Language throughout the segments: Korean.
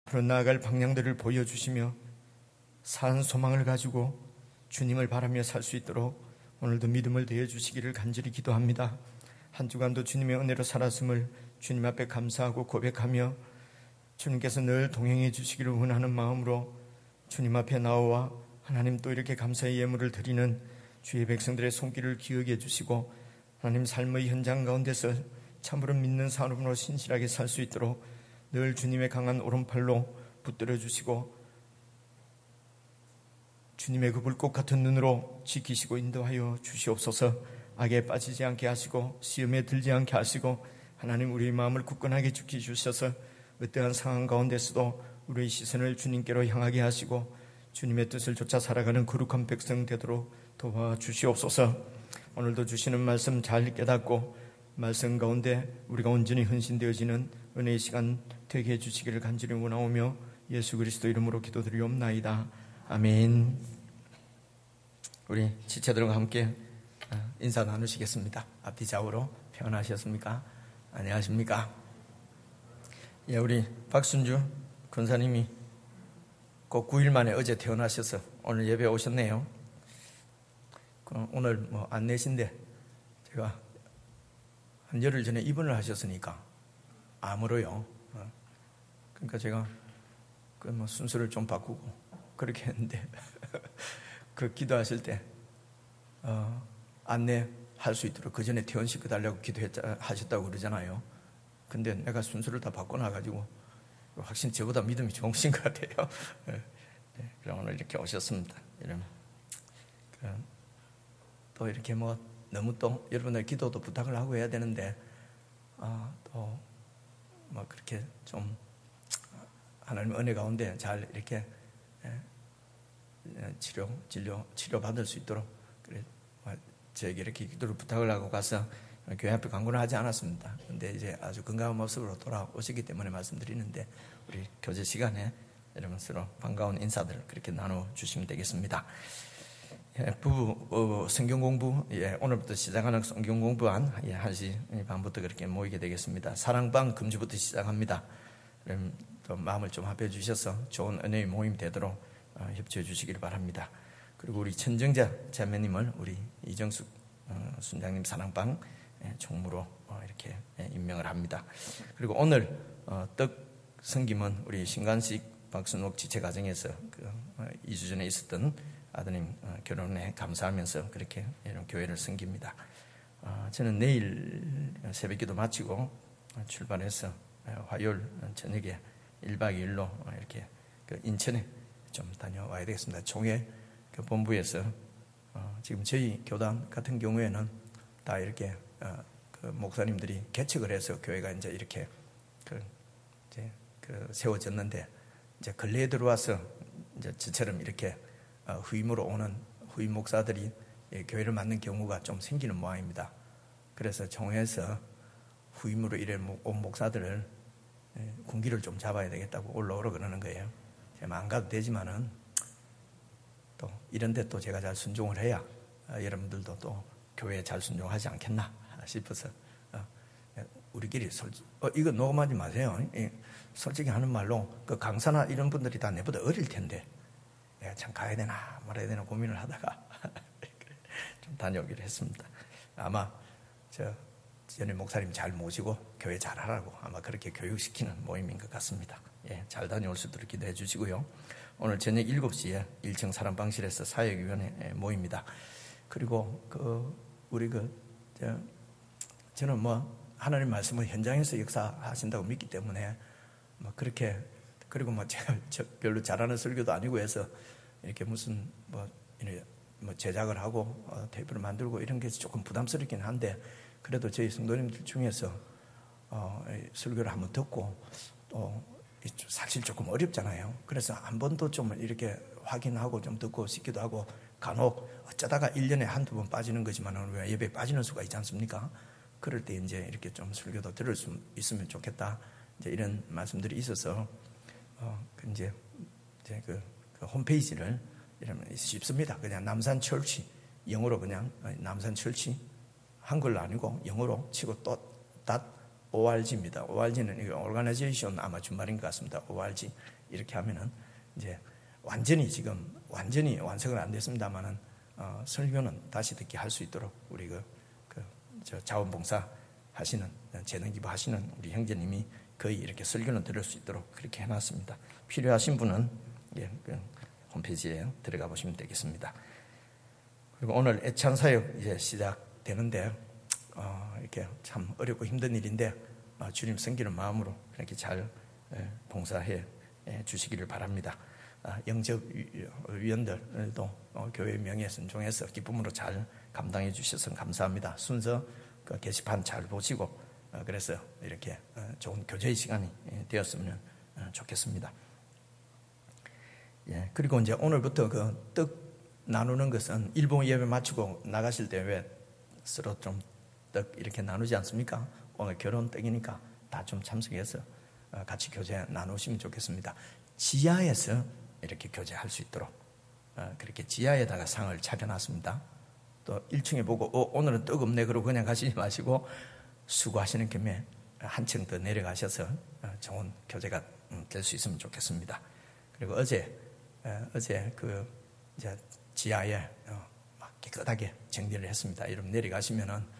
앞으로 나아갈 방향들을 보여주시며 산 소망을 가지고 주님을 바라며 살 수 있도록 오늘도 믿음을 더해 주시기를 간절히 기도합니다. 한 주간도 주님의 은혜로 살았음을 주님 앞에 감사하고 고백하며 주님께서 늘 동행해 주시기를 원하는 마음으로 주님 앞에 나와 하나님 또 이렇게 감사의 예물을 드리는 주의 백성들의 손길을 기억해 주시고 하나님 삶의 현장 가운데서 참으로 믿는 사람으로 신실하게 살 수 있도록 늘 주님의 강한 오른팔로 붙들어 주시고 주님의 그 불꽃 같은 눈으로 지키시고 인도하여 주시옵소서. 악에 빠지지 않게 하시고 시험에 들지 않게 하시고 하나님 우리의 마음을 굳건하게 지키주셔서 어떠한 상황 가운데서도 우리의 시선을 주님께로 향하게 하시고 주님의 뜻을 쫓아 살아가는 거룩한 백성 되도록 도와주시옵소서. 오늘도 주시는 말씀 잘 깨닫고 말씀 가운데 우리가 온전히 헌신되어지는 은혜의 시간 되게 해주시기를 간절히 원하오며 예수 그리스도 이름으로 기도드리옵나이다. 아멘. 우리 지체들과 함께 인사 나누시겠습니다. 앞뒤 좌우로 평안하셨습니까? 안녕하십니까? 예, 우리 박순주 권사님이 꼭 9일 만에 어제 태어나셔서 오늘 예배 오셨네요. 오늘 뭐 안내신데 제가 한 열흘 전에 입원을 하셨으니까 암으로요. 그러니까 제가 그 뭐 순서를 좀 바꾸고 그렇게 했는데 그 기도하실 때 안내할 수 있도록 그 전에 퇴원시켜달라고 기도하셨다고 그러잖아요. 근데 내가 순서를 다 바꿔놔가지고 확실히 저보다 믿음이 좋으신 것 같아요. 네, 그럼 오늘 이렇게 오셨습니다. 이러면 또 이렇게 뭐 너무 또 여러분들 기도도 부탁을 하고 해야 되는데 또 뭐 그렇게 좀 하나님 은혜 가운데 잘 이렇게 치료 받을 수 있도록 그래 저에게 이렇게 기도를 부탁을 하고 가서 교회 앞에 광고는 하지 않았습니다. 근데 이제 아주 건강한 모습으로 돌아오시기 때문에 말씀드리는데 우리 교제 시간에 여러분 서로 반가운 인사들을 그렇게 나눠주시면 되겠습니다. 부부 성경 공부 오늘부터 시작하는 성경 공부한 1시 반부터 그렇게 모이게 되겠습니다. 사랑방 금주부터 시작합니다. 또 마음을 좀 합해 주셔서 좋은 은혜의 모임 되도록 협조해 주시기를 바랍니다. 그리고 우리 천정자 자매님을 우리 이정숙 순장님 사랑방 총무로 이렇게 임명을 합니다. 그리고 오늘 떡 섬김은 우리 신관식 박순옥 지체가정에서 2주 전에 있었던 아드님 결혼에 감사하면서 그렇게 이런 교회를 섬깁니다. 저는 내일 새벽기도 마치고 출발해서 화요일 저녁에 1박 2일로 이렇게 인천에 좀 다녀와야 되겠습니다. 총회 본부에서 지금 저희 교단 같은 경우에는 다 이렇게 그 목사님들이 개척을 해서 교회가 이제 이렇게 세워졌는데 이제 근래에 들어와서 이제 저처럼 이렇게 후임으로 오는 후임 목사들이 교회를 맡는 경우가 좀 생기는 모양입니다. 그래서 총회에서 후임으로 온 목사들을 군기를 좀 잡아야 되겠다고 올라오라 그러는 거예요. 제가 안 가도 되지만은 또 이런데 또 제가 잘 순종을 해야 여러분들도 또 교회에 잘 순종하지 않겠나 싶어서 우리끼리 이거 녹음하지 마세요. 솔직히 하는 말로 그 강사나 이런 분들이 다 내보다 어릴 텐데 내가 참 가야 되나 말아야 되나 고민을 하다가 좀 다녀오기로 했습니다. 아마 전에 목사님 잘 모시고 교회 잘하라고 아마 그렇게 교육시키는 모임인 것 같습니다. 잘 다녀올 수 있도록 기도해 주시고요. 오늘 저녁 7시에 1층 사람방실에서 사역위원회 모입니다. 그리고 저는 뭐 하나님 말씀을 현장에서 역사하신다고 믿기 때문에 뭐 그렇게 그리고 뭐 제가 별로 잘하는 설교도 아니고 해서 이렇게 무슨 뭐 제작을 하고 테이프를 만들고 이런 게 조금 부담스럽긴 한데 그래도 저희 성도님들 중에서 설교를 한번 듣고 또 사실 조금 어렵잖아요. 그래서 한 번도 좀 이렇게 확인하고 좀 듣고 싶기도 하고 간혹 어쩌다가 1년에 한두 번 빠지는 거지만 왜 예배에 빠지는 수가 있지 않습니까? 그럴 때 이제 이렇게 좀 설교도 들을 수 있으면 좋겠다. 이제 이런 말씀들이 있어서 이제 그 홈페이지를 이러면 쉽습니다. 그냥 남산철치 영어로 그냥 남산철치 한글로 아니고 영어로 치고 또 .org입니다. org는 이거 organization 아마 준말인 것 같습니다. org 이렇게 하면은 이제 완전히 완성은 안 됐습니다만은 설교는 다시 듣게 할 수 있도록 우리 저 자원봉사 하시는 재능 기부 하시는 우리 형제님이 거의 이렇게 설교는 들을 수 있도록 그렇게 해놨습니다. 필요하신 분은 홈페이지에 들어가 보시면 되겠습니다. 그리고 오늘 애찬사역 이제 시작되는데 이렇게 참 어렵고 힘든 일인데 주님 섬기는 마음으로 그렇게 잘 봉사해 주시기를 바랍니다. 영접위원들도 교회의 명예에 순종해서 기쁨으로 잘 감당해 주셔서 감사합니다. 순서 게시판 잘 보시고 그래서 이렇게 좋은 교제의 시간이 되었으면 좋겠습니다. 그리고 이제 오늘부터 떡 나누는 것은 일본 예배 마치고 나가실 때 왜 서로 좀 떡 이렇게 나누지 않습니까? 오늘 결혼 떡이니까 다 좀 참석해서 같이 교제 나누시면 좋겠습니다. 지하에서 이렇게 교제할 수 있도록 그렇게 지하에다가 상을 차려놨습니다. 또 1층에 보고 오늘은 떡 없네 그러고 그냥 가시지 마시고 수고하시는 겸에 한층 더 내려가셔서 좋은 교제가 될 수 있으면 좋겠습니다. 그리고 어제 이제 지하에 막 깨끗하게 정리를 했습니다. 여러분 내려가시면은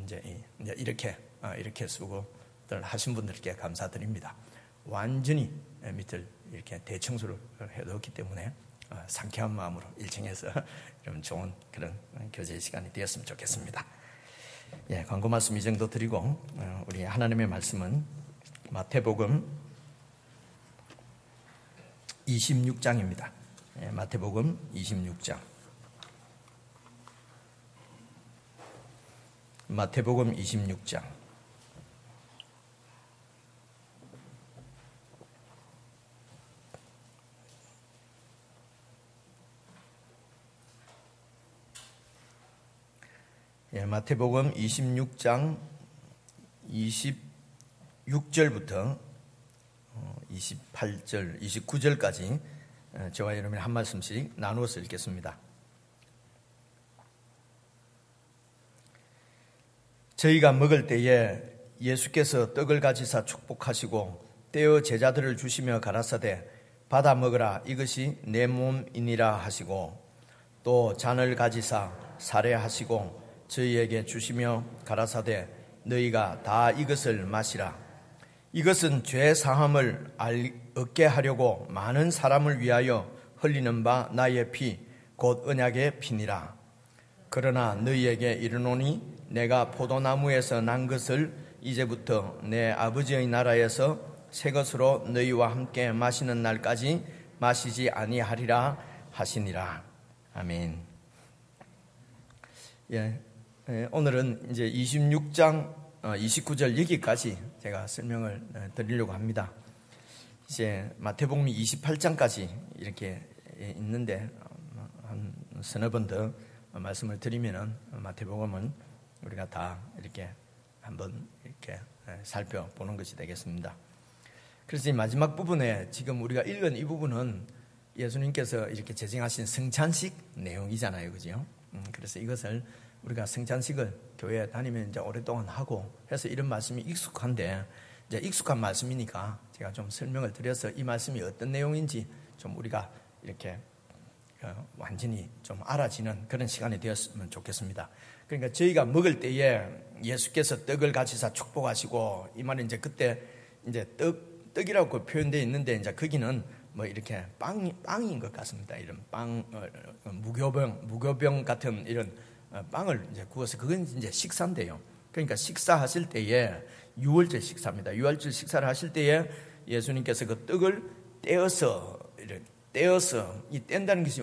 이제 이렇게 수고들 하신 분들께 감사드립니다. 완전히 밑을 이렇게 대청소를 해뒀기 때문에 상쾌한 마음으로 1층에서 여러분 좋은 그런 교제의 시간이 되었으면 좋겠습니다. 광고 말씀 이 정도 드리고 우리 하나님의 말씀은 마태복음 26장입니다. 마태복음 26장. 마태복음 26장. 마태복음 26장 26절부터 28절, 29절까지 저와 여러분이 한 말씀씩 나누어서 읽겠습니다. 저희가 먹을 때에 예수께서 떡을 가지사 축복하시고 떼어 제자들을 주시며 가라사대 받아 먹으라 이것이 내 몸이니라 하시고 또 잔을 가지사 사례하시고 저희에게 주시며 가라사대 너희가 다 이것을 마시라 이것은 죄 사함을 얻게 하려고 많은 사람을 위하여 흘리는 바 나의 피 곧 언약의 피니라. 그러나 너희에게 이르노니 내가 포도나무에서 난 것을 이제부터 내 아버지의 나라에서 새 것으로 너희와 함께 마시는 날까지 마시지 아니하리라 하시니라. 아멘. 오늘은 이제 26장 29절 여기까지 제가 설명을 드리려고 합니다. 이제 마태복음 28장까지 이렇게 있는데 한 서너 번 더 말씀을 드리면은 마태복음은 우리가 다 이렇게 한번 이렇게 살펴보는 것이 되겠습니다. 그래서 이 마지막 부분에 지금 우리가 읽은 이 부분은 예수님께서 이렇게 제정하신 성찬식 내용이잖아요, 그죠? 그래서 이것을 우리가 성찬식을 교회에 다니면 이제 오랫동안 하고 해서 이런 말씀이 익숙한데 이제 익숙한 말씀이니까 제가 좀 설명을 드려서 이 말씀이 어떤 내용인지 좀 우리가 이렇게 완전히 좀 알아지는 그런 시간이 되었으면 좋겠습니다. 그러니까 저희가 먹을 때에 예수께서 떡을 가지사 축복하시고 이 말은 이제 그때 이제 떡이라고 표현되어 있는데 이제 거기는 뭐 이렇게 빵인 것 같습니다. 이런 빵, 무교병 같은 이런 빵을 이제 구워서 그건 이제 식사인데요. 그러니까 식사하실 때에 유월절 식사입니다. 유월절 식사를 하실 때에 예수님께서 그 떡을 떼어서 이 뗀다는 것이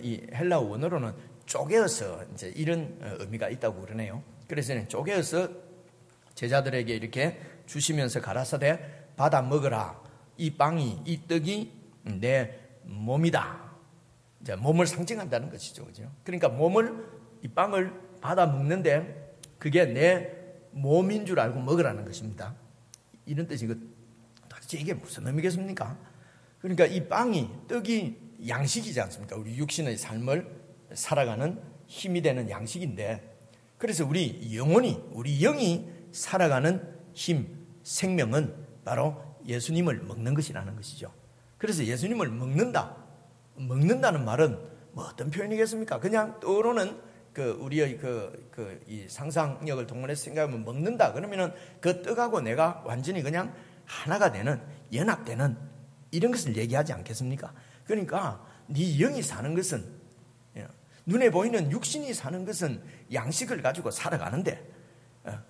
이 헬라어 원어로는 쪼개어서 이제 이런 의미가 있다고 그러네요. 그래서 쪼개어서 제자들에게 이렇게 주시면서 가라사대 받아 먹으라. 이 떡이 내 몸이다. 이제 몸을 상징한다는 것이죠, 그죠? 그러니까 이 빵을 받아 먹는데 그게 내 몸인 줄 알고 먹으라는 것입니다. 이런 뜻이 도대체 이게 무슨 의미겠습니까? 그러니까 이 떡이 양식이지 않습니까? 우리 육신의 삶을 살아가는 힘이 되는 양식인데, 그래서 우리 영이 살아가는 힘, 생명은 바로 예수님을 먹는 것이라는 것이죠. 그래서 예수님을 먹는다는 말은 뭐 어떤 표현이겠습니까? 그냥 떠오르는 우리의 이 상상력을 동원해서 생각하면 먹는다. 그러면은 그 떡하고 내가 완전히 그냥 하나가 되는, 연합되는 이런 것을 얘기하지 않겠습니까? 그러니까 네 영이 사는 것은, 눈에 보이는 육신이 사는 것은 양식을 가지고 살아가는데,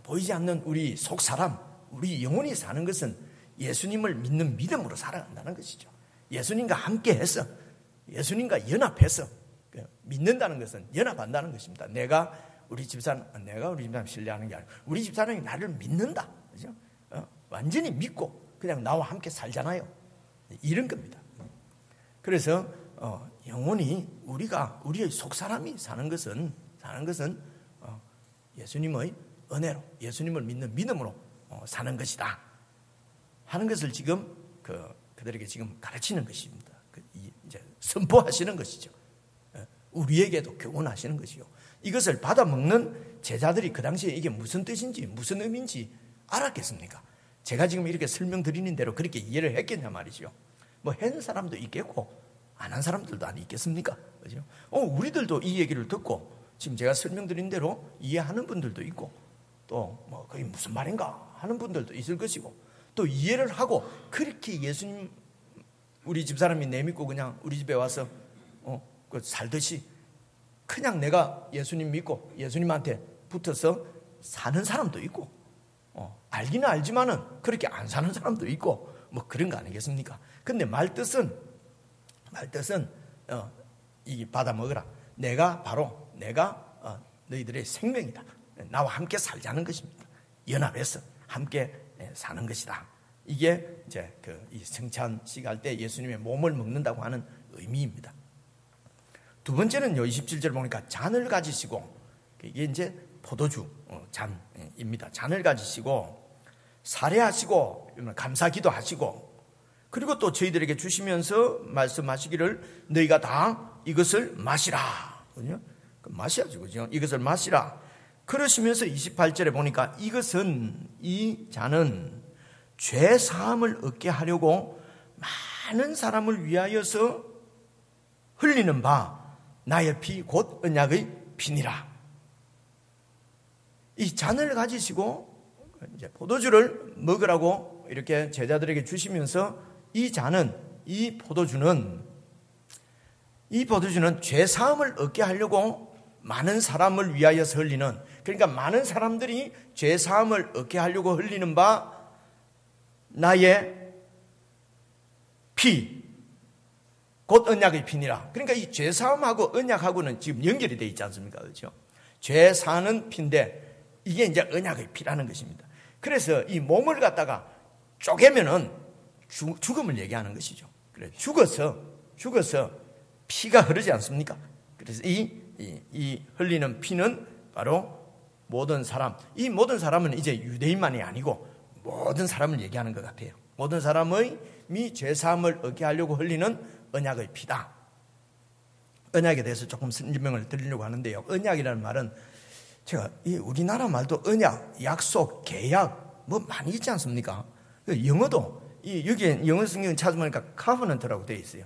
보이지 않는 우리 속 사람, 우리 영혼이 사는 것은 예수님을 믿는 믿음으로 살아간다는 것이죠. 예수님과 함께해서, 예수님과 연합해서 믿는다는 것은 연합한다는 것입니다. 내가 우리 집사람 신뢰하는 게 아니고 우리 집사람이 나를 믿는다, 그죠? 완전히 믿고 그냥 나와 함께 살잖아요. 이런 겁니다. 그래서 영혼이 우리의 속 사람이 사는 것은 예수님의 은혜로, 예수님을 믿는 믿음으로 사는 것이다 하는 것을 지금 그들에게 지금 가르치는 것입니다. 이제 선포하시는 것이죠. 우리에게도 교훈하시는 것이요. 이것을 받아먹는 제자들이 그 당시에 이게 무슨 뜻인지, 무슨 의미인지 알았겠습니까? 제가 지금 이렇게 설명드리는 대로 그렇게 이해를 했겠냐 말이죠. 뭐 한 사람도 있겠고 안 한 사람들도 안 있겠습니까? 그죠? 우리들도 이 얘기를 듣고 지금 제가 설명드린 대로 이해하는 분들도 있고, 또 뭐 그게 무슨 말인가 하는 분들도 있을 것이고, 또 이해를 하고 그렇게 예수님 우리 집사람이 내믿고 그냥 우리 집에 와서 살듯이 그냥 내가 예수님 믿고 예수님한테 붙어서 사는 사람도 있고, 알기는 알지만은 그렇게 안 사는 사람도 있고, 뭐 그런 거 아니겠습니까? 근데 말뜻은 이 받아 먹으라. 내가 너희들의 생명이다. 나와 함께 살자는 것입니다. 연합해서 함께 사는 것이다. 이게 이제 이 성찬식 할 때 예수님의 몸을 먹는다고 하는 의미입니다. 두 번째는요, 27절 보니까 잔을 가지시고, 이게 이제 포도주 잔입니다. 잔을 가지시고 살해하시고 감사기도 하시고, 그리고 또 저희들에게 주시면서 말씀하시기를 너희가 다 이것을 마시라. 그죠? 마셔야죠, 그죠? 이것을 마시라. 그러시면서 28절에 보니까 이 잔은 죄 사함을 얻게 하려고 많은 사람을 위하여서 흘리는 바 나의 피 곧 언약의 피니라. 이 잔을 가지시고 이제 포도주를 먹으라고 이렇게 제자들에게 주시면서 이 포도주는 죄 사함을 얻게 하려고 많은 사람을 위하여서 흘리는, 그러니까 많은 사람들이 죄 사함을 얻게 하려고 흘리는 바 나의 피 곧 언약의 피니라. 그러니까 이 죄 사함하고 언약하고는 지금 연결이 되어 있지 않습니까? 그렇죠? 죄 사는 피인데 이게 이제 언약의 피라는 것입니다. 그래서 이 몸을 갖다가 쪼개면은 죽음을 얘기하는 것이죠. 그래, 죽어서 피가 흐르지 않습니까? 그래서 이 흘리는 피는 바로 모든 사람, 이 모든 사람은 이제 유대인만이 아니고 모든 사람을 얘기하는 것 같아요. 모든 사람의 죄 사함을 얻게 하려고 흘리는 언약의 피다. 언약에 대해서 조금 설명을 드리려고 하는데요. 언약이라는 말은 제가 우리나라 말도 언약, 약속, 계약 뭐 많이 있지 않습니까? 영어도 여기에 영어 성경 찾아보니까 covenant라고 되어 있어요.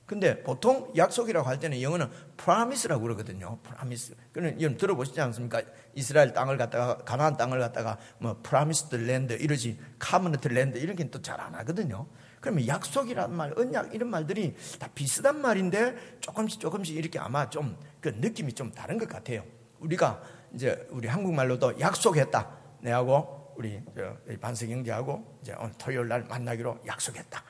근데 보통 약속이라고 할 때는 영어는 promise라고 그러거든요. promise. 그는 여러분 들어보시지 않습니까? 이스라엘 땅을 갖다가, 가나안 땅을 갖다가 뭐 promised land 이러지, covenant land 이렇게는 또 잘 안 하거든요. 그러면 약속이라는 말, 언약 이런 말들이 다 비슷한 말인데 조금씩 이렇게 아마 좀 그 느낌이 좀 다른 것 같아요. 우리가 이제 우리 한국말로도 약속했다. 내하고 우리 반석 형제하고 이제 오늘 토요일 날 만나기로 약속했다.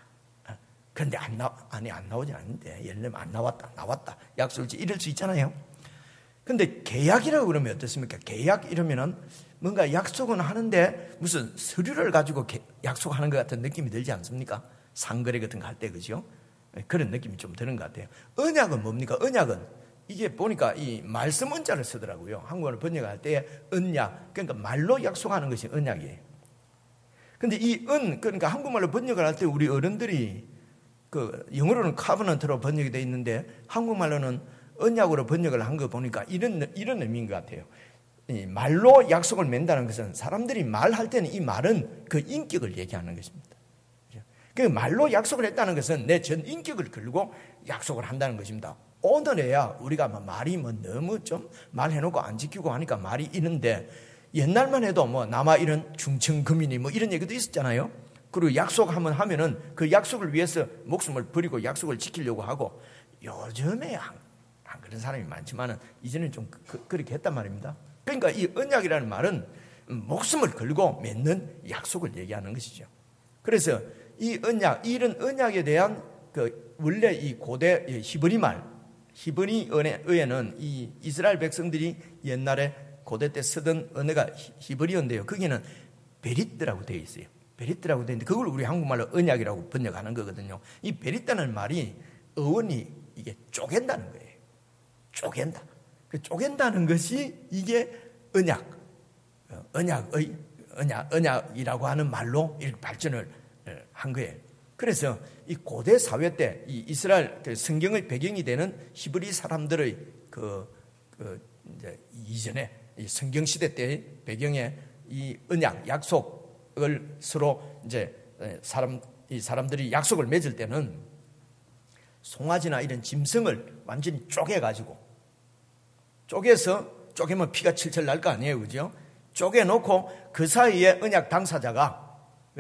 그런데 안 나오진 않는데, 예를 들면 안 나왔다. 약속이지 이럴 수 있잖아요. 근데 계약이라고 그러면 어떻습니까? 계약 이러면은 뭔가 약속은 하는데 무슨 서류를 가지고 약속하는 것 같은 느낌이 들지 않습니까? 상거래 같은 거 할 때, 그죠? 그런 느낌이 좀 드는 것 같아요. 언약은 뭡니까? 언약은 이게 보니까 이 말씀 언자를 쓰더라고요. 한국어로 번역할 때 언약, 그러니까 말로 약속하는 것이 언약이에요. 근데 그러니까 한국말로 번역을 할 때 우리 어른들이 영어로는 covenant로 번역이 되어 있는데 한국말로는 언약으로 번역을 한 거 보니까 이런 의미인 것 같아요. 이 말로 약속을 맺는다는 것은 사람들이 말할 때는 이 말은 그 인격을 얘기하는 것입니다. 그 말로 약속을 했다는 것은 내 전 인격을 걸고 약속을 한다는 것입니다. 오늘에야 우리가 말이 너무 좀 말해놓고 안 지키고 하니까 말이 이런데, 옛날만 해도 남아 이런 중천금이니 이런 얘기도 있었잖아요. 그리고 약속하면 하면은 그 약속을 위해서 목숨을 버리고 약속을 지키려고 하고, 요즘에 안 그런 사람이 많지만은 이제는 좀 그렇게 했단 말입니다. 그러니까 이 언약이라는 말은 목숨을 걸고 맺는 약속을 얘기하는 것이죠. 그래서 이 언약, 이런 언약에 대한 원래 이 고대 히브리어에는 이 이스라엘 백성들이 옛날에 고대 때 쓰던 언어가 히브리어인데요. 거기는 베리트라고 되어 있어요. 베리트라고 되어 있는데 그걸 우리 한국말로 언약이라고 번역하는 거거든요. 이 베리트라는 말이 어원이 이게 쪼갠다는 거예요. 쪼갠다. 그 쪼갠다는 것이 이게 언약이라고 하는 말로 이렇게 발전을 한 거예요. 그래서 이 고대 사회 때 이 이스라엘 성경의 배경이 되는 히브리 사람들의 이제 이전에 이 성경 시대 때의 배경에 이 언약, 약속을 서로 이제 이 사람들이 약속을 맺을 때는 송아지나 이런 짐승을 완전히 쪼개가지고, 쪼개면 피가 칠칠 날 거 아니에요, 그죠? 쪼개놓고 그 사이에 언약 당사자가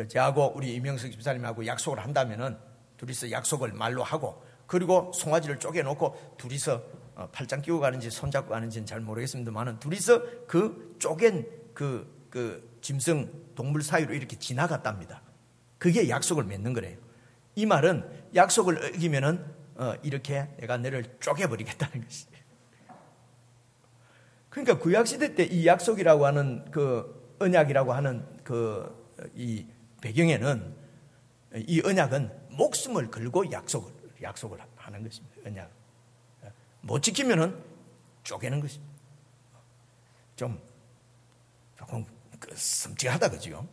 저하고 우리 이명석 집사님하고 약속을 한다면은 둘이서 약속을 말로 하고, 그리고 송아지를 쪼개놓고 둘이서 팔짱 끼고 가는지 손잡고 가는지는 잘 모르겠습니다만은 둘이서 그 쪼갠 그 짐승 동물 사이로 이렇게 지나갔답니다. 그게 약속을 맺는 거래요. 이 말은 약속을 어기면은 이렇게 내가 너를 쪼개버리겠다는 것이에요. 그러니까 구약시대 때 이 약속이라고 하는 그 언약이라고 하는 이 배경에는 이 언약은 목숨을 걸고 약속을 하는 것입니다. 언약. 못 지키면은 쪼개는 것입니다. 조금 섬뜩하다, 그죠?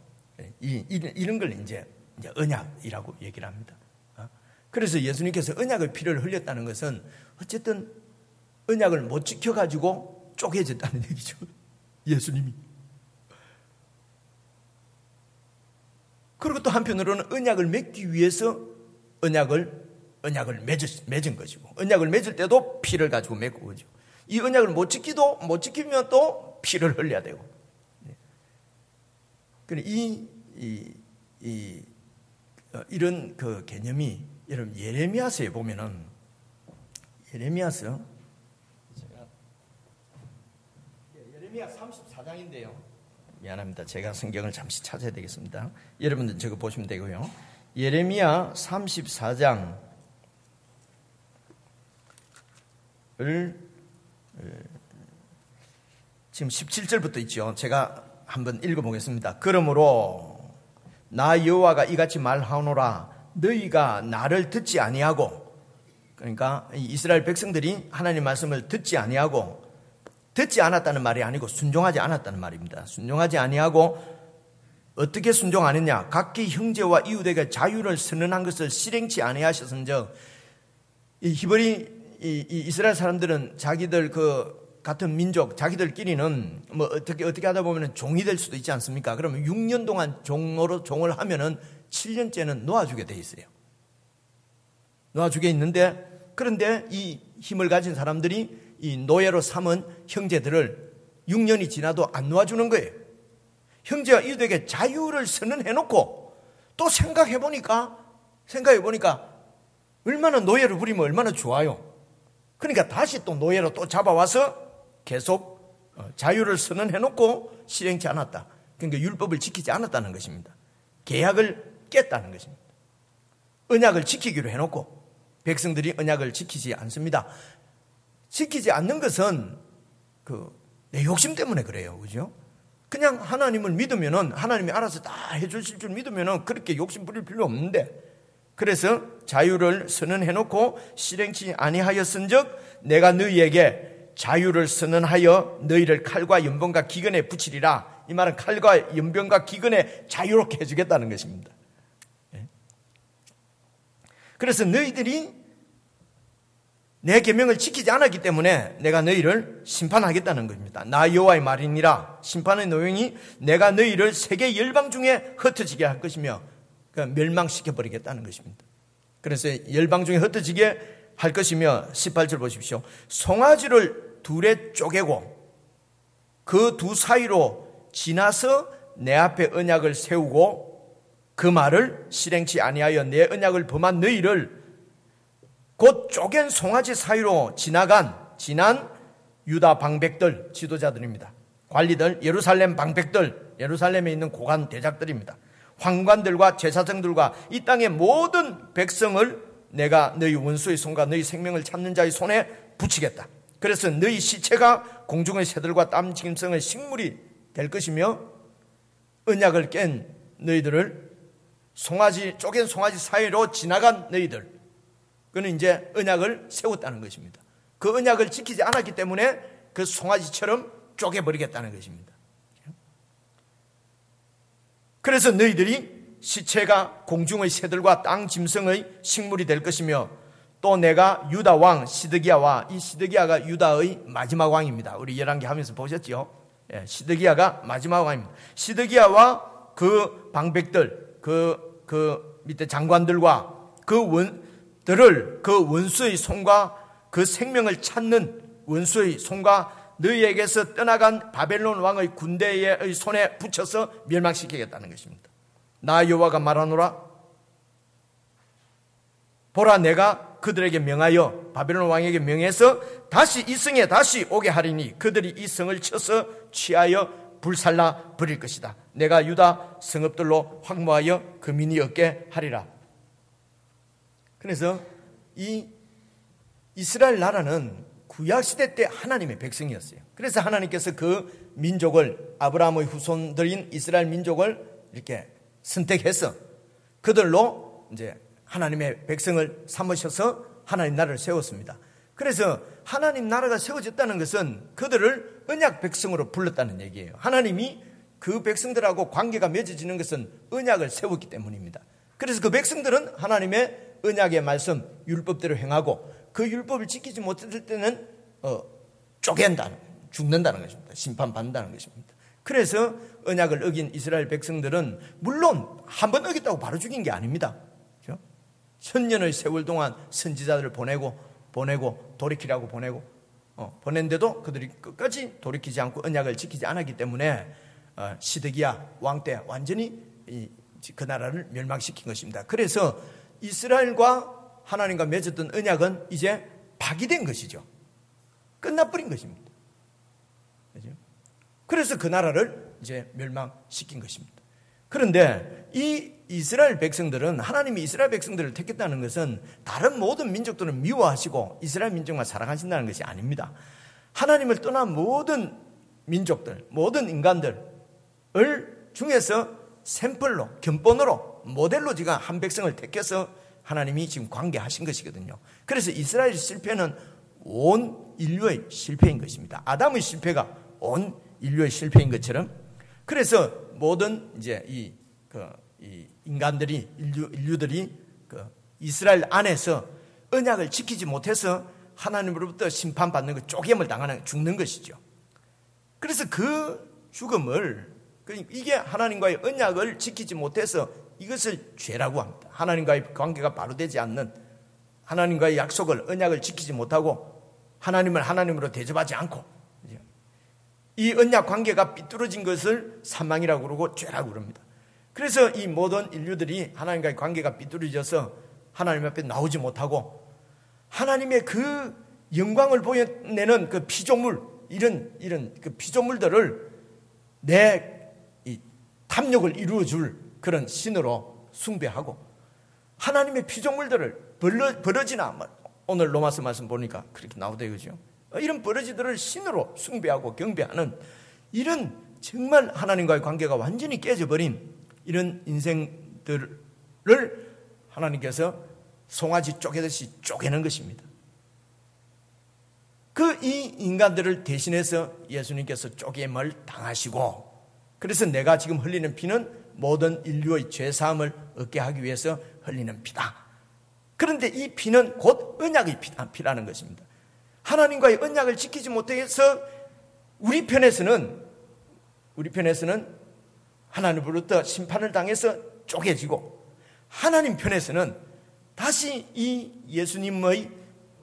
이런 걸 이제 언약이라고 얘기를 합니다. 그래서 예수님께서 언약의 피를 흘렸다는 것은 어쨌든 언약을 못 지켜가지고 쪼개졌다는 얘기죠. 예수님이. 그리고 또 한편으로는 언약을 맺기 위해서 언약을 맺은 것이고, 언약을 맺을 때도 피를 가지고 맺고, 그죠? 이 언약을 못 지키면 또 피를 흘려야 되고. 이런 그 개념이 여러분 예레미야서에 보면은, 예레미야 34장인데요. 미안합니다. 제가 성경을 잠시 찾아야 되겠습니다. 여러분들 저거 보시면 되고요. 예레미야 34장을 지금 17절부터 있죠. 제가 한번 읽어보겠습니다. 그러므로 나 여호와가 이같이 말하노라. 너희가 나를 듣지 아니하고, 그러니까 이스라엘 백성들이 하나님 말씀을 듣지 않았다는 말이 아니고 순종하지 않았다는 말입니다. 순종하지 아니하고 어떻게 순종 안 했냐? 각기 형제와 이웃에게 자유를 선언한 것을 실행치 아니하셨은즉, 이 이스라엘 사람들은 자기들 같은 민족, 자기들끼리는 어떻게 하다 보면 종이 될 수도 있지 않습니까? 그러면 6년 동안 종을 하면은 7년째는 놓아주게 돼 있어요. 놓아주게 있는데, 그런데 이 힘을 가진 사람들이 이 노예로 삼은 형제들을 6년이 지나도 안 놓아주는 거예요. 형제와 이웃에게 자유를 선언해놓고 또 생각해보니까 얼마나 노예를 부리면 얼마나 좋아요. 그러니까 다시 또 노예로 또 잡아와서 계속 자유를 선언해놓고 실행치 않았다. 그러니까 율법을 지키지 않았다는 것입니다. 계약을 깼다는 것입니다. 언약을 지키기로 해놓고 백성들이 언약을 지키지 않습니다. 지키지 않는 것은 내 욕심 때문에 그래요. 그죠? 그냥 하나님을 믿으면은 하나님이 알아서 다 해주실 줄 믿으면은 그렇게 욕심 부릴 필요 없는데, 그래서 자유를 선언해놓고 실행치 아니하였은즉 내가 너희에게 자유를 선언하여 너희를 칼과 연병과 기근에 붙이리라. 이 말은 칼과 연병과 기근에 자유롭게 해주겠다는 것입니다. 그래서 너희들이 내 계명을 지키지 않았기 때문에 내가 너희를 심판하겠다는 겁니다. 나 여호와의 말이니라. 심판의 노용이 내가 너희를 세계 열방 중에 흩어지게 할 것이며, 그러니까 멸망시켜버리겠다는 것입니다. 그래서 열방 중에 흩어지게 할 것이며 18절 보십시오. 송아지를 둘에 쪼개고 그 두 사이로 지나서 내 앞에 언약을 세우고 그 말을 실행치 아니하여 내 언약을 범한 너희를 곧 쪼갠 송아지 사이로 지난 유다 방백들, 지도자들입니다. 관리들, 예루살렘 방백들, 예루살렘에 있는 고관 대작들입니다. 황관들과 제사장들과 이 땅의 모든 백성을 내가 너희 원수의 손과 너희 생명을 찾는 자의 손에 붙이겠다. 그래서 너희 시체가 공중의 새들과 땀 짐승의 식물이 될 것이며 언약을 깬 너희들을 쪼갠 송아지 사이로 지나간 너희들, 그는 이제 언약을 세웠다는 것입니다. 그 언약을 지키지 않았기 때문에 그 송아지처럼 쪼개버리겠다는 것입니다. 그래서 너희들이 시체가 공중의 새들과 땅 짐승의 식물이 될 것이며 또 내가 유다 왕 시드기야와, 이 시드기야가 유다의 마지막 왕입니다. 우리 열왕기 하면서 보셨죠? 시드기야가 마지막 왕입니다. 시드기야와 그 방백들, 그 밑에 장관들과 그 원수의 손과 그 생명을 찾는 원수의 손과 너희에게서 떠나간 바벨론 왕의 군대의 손에 붙여서 멸망시키겠다는 것입니다. 나 여호와가 말하노라. 보라, 내가 그들에게 명하여 바벨론 왕에게 명해서 다시 이 성에 다시 오게 하리니 그들이 이 성을 쳐서 취하여 불살라 버릴 것이다. 내가 유다 성읍들로 확모하여 그 민이 얻게 하리라. 그래서 이 이스라엘 나라는 구약시대 때 하나님의 백성이었어요. 그래서 하나님께서 그 민족을, 아브라함의 후손들인 이스라엘 민족을 이렇게 선택해서 그들로 이제 하나님의 백성을 삼으셔서 하나님 나라를 세웠습니다. 그래서 하나님 나라가 세워졌다는 것은 그들을 언약 백성으로 불렀다는 얘기예요. 하나님이 그 백성들하고 관계가 맺어지는 것은 언약을 세웠기 때문입니다. 그래서 그 백성들은 하나님의 언약의 말씀, 율법대로 행하고 그 율법을 지키지 못했을 때는 죽는다는 것입니다. 심판받는다는 것입니다. 그래서 언약을 어긴 이스라엘 백성들은 물론 한 번 어겼다고 바로 죽인 게 아닙니다. 그렇죠? 천년의 세월 동안 선지자들을 보내고 돌이키라고 보낸데도 그들이 끝까지 돌이키지 않고 언약을 지키지 않았기 때문에 시드기야 왕 때 완전히 그 나라를 멸망시킨 것입니다. 그래서 이스라엘과 하나님과 맺었던 언약은 이제 파기된 것이죠. 끝나버린 것입니다. 그래서 그 나라를 이제 멸망시킨 것입니다. 그런데 이 이스라엘 백성들은, 하나님이 이스라엘 백성들을 택했다는 것은 다른 모든 민족들을 미워하시고 이스라엘 민족만 사랑하신다는 것이 아닙니다. 하나님을 떠난 모든 민족들, 모든 인간들을 중에서 샘플로, 견본으로, 모델로 지금 한 백성을 택해서 하나님이 지금 관계하신 것이거든요. 그래서 이스라엘의 실패는 온 인류의 실패인 것입니다. 아담의 실패가 온 인류의 실패인 것처럼, 그래서 모든 이제 이 인간들이, 인류들이 이스라엘 안에서 언약을 지키지 못해서 하나님으로부터 심판받는 것, 쪼개임을 당하는, 죽는 것이죠. 그래서 그 죽음을, 이게 하나님과의 언약을 지키지 못해서 이것을 죄라고 합니다. 하나님과의 관계가 바로 되지 않는, 하나님과의 약속을, 언약을 지키지 못하고 하나님을 하나님으로 대접하지 않고 이 언약 관계가 삐뚤어진 것을 사망이라고 그러고 죄라고 그럽니다. 그래서 이 모든 인류들이 하나님과의 관계가 삐뚤어져서 하나님 앞에 나오지 못하고 하나님의 그 영광을 보여내는 그 피조물, 이런 그 피조물들을 내 이 탐욕을 이루어줄 그런 신으로 숭배하고, 하나님의 피조물들을 버러지나, 오늘 로마서 말씀 보니까 그렇게 나오대요, 그죠? 이런 버러지들을 신으로 숭배하고 경배하는, 이런 정말 하나님과의 관계가 완전히 깨져버린 이런 인생들을 하나님께서 송아지 쪼개듯이 쪼개는 것입니다. 이 인간들을 대신해서 예수님께서 쪼개임을 당하시고, 그래서 내가 지금 흘리는 피는 모든 인류의 죄사함을 얻게 하기 위해서 흘리는 피다. 그런데 이 피는 곧 언약의 피라는 것입니다. 하나님과의 언약을 지키지 못해서 우리 편에서는 하나님으로부터 심판을 당해서 쪼개지고, 하나님 편에서는 다시 이 예수님의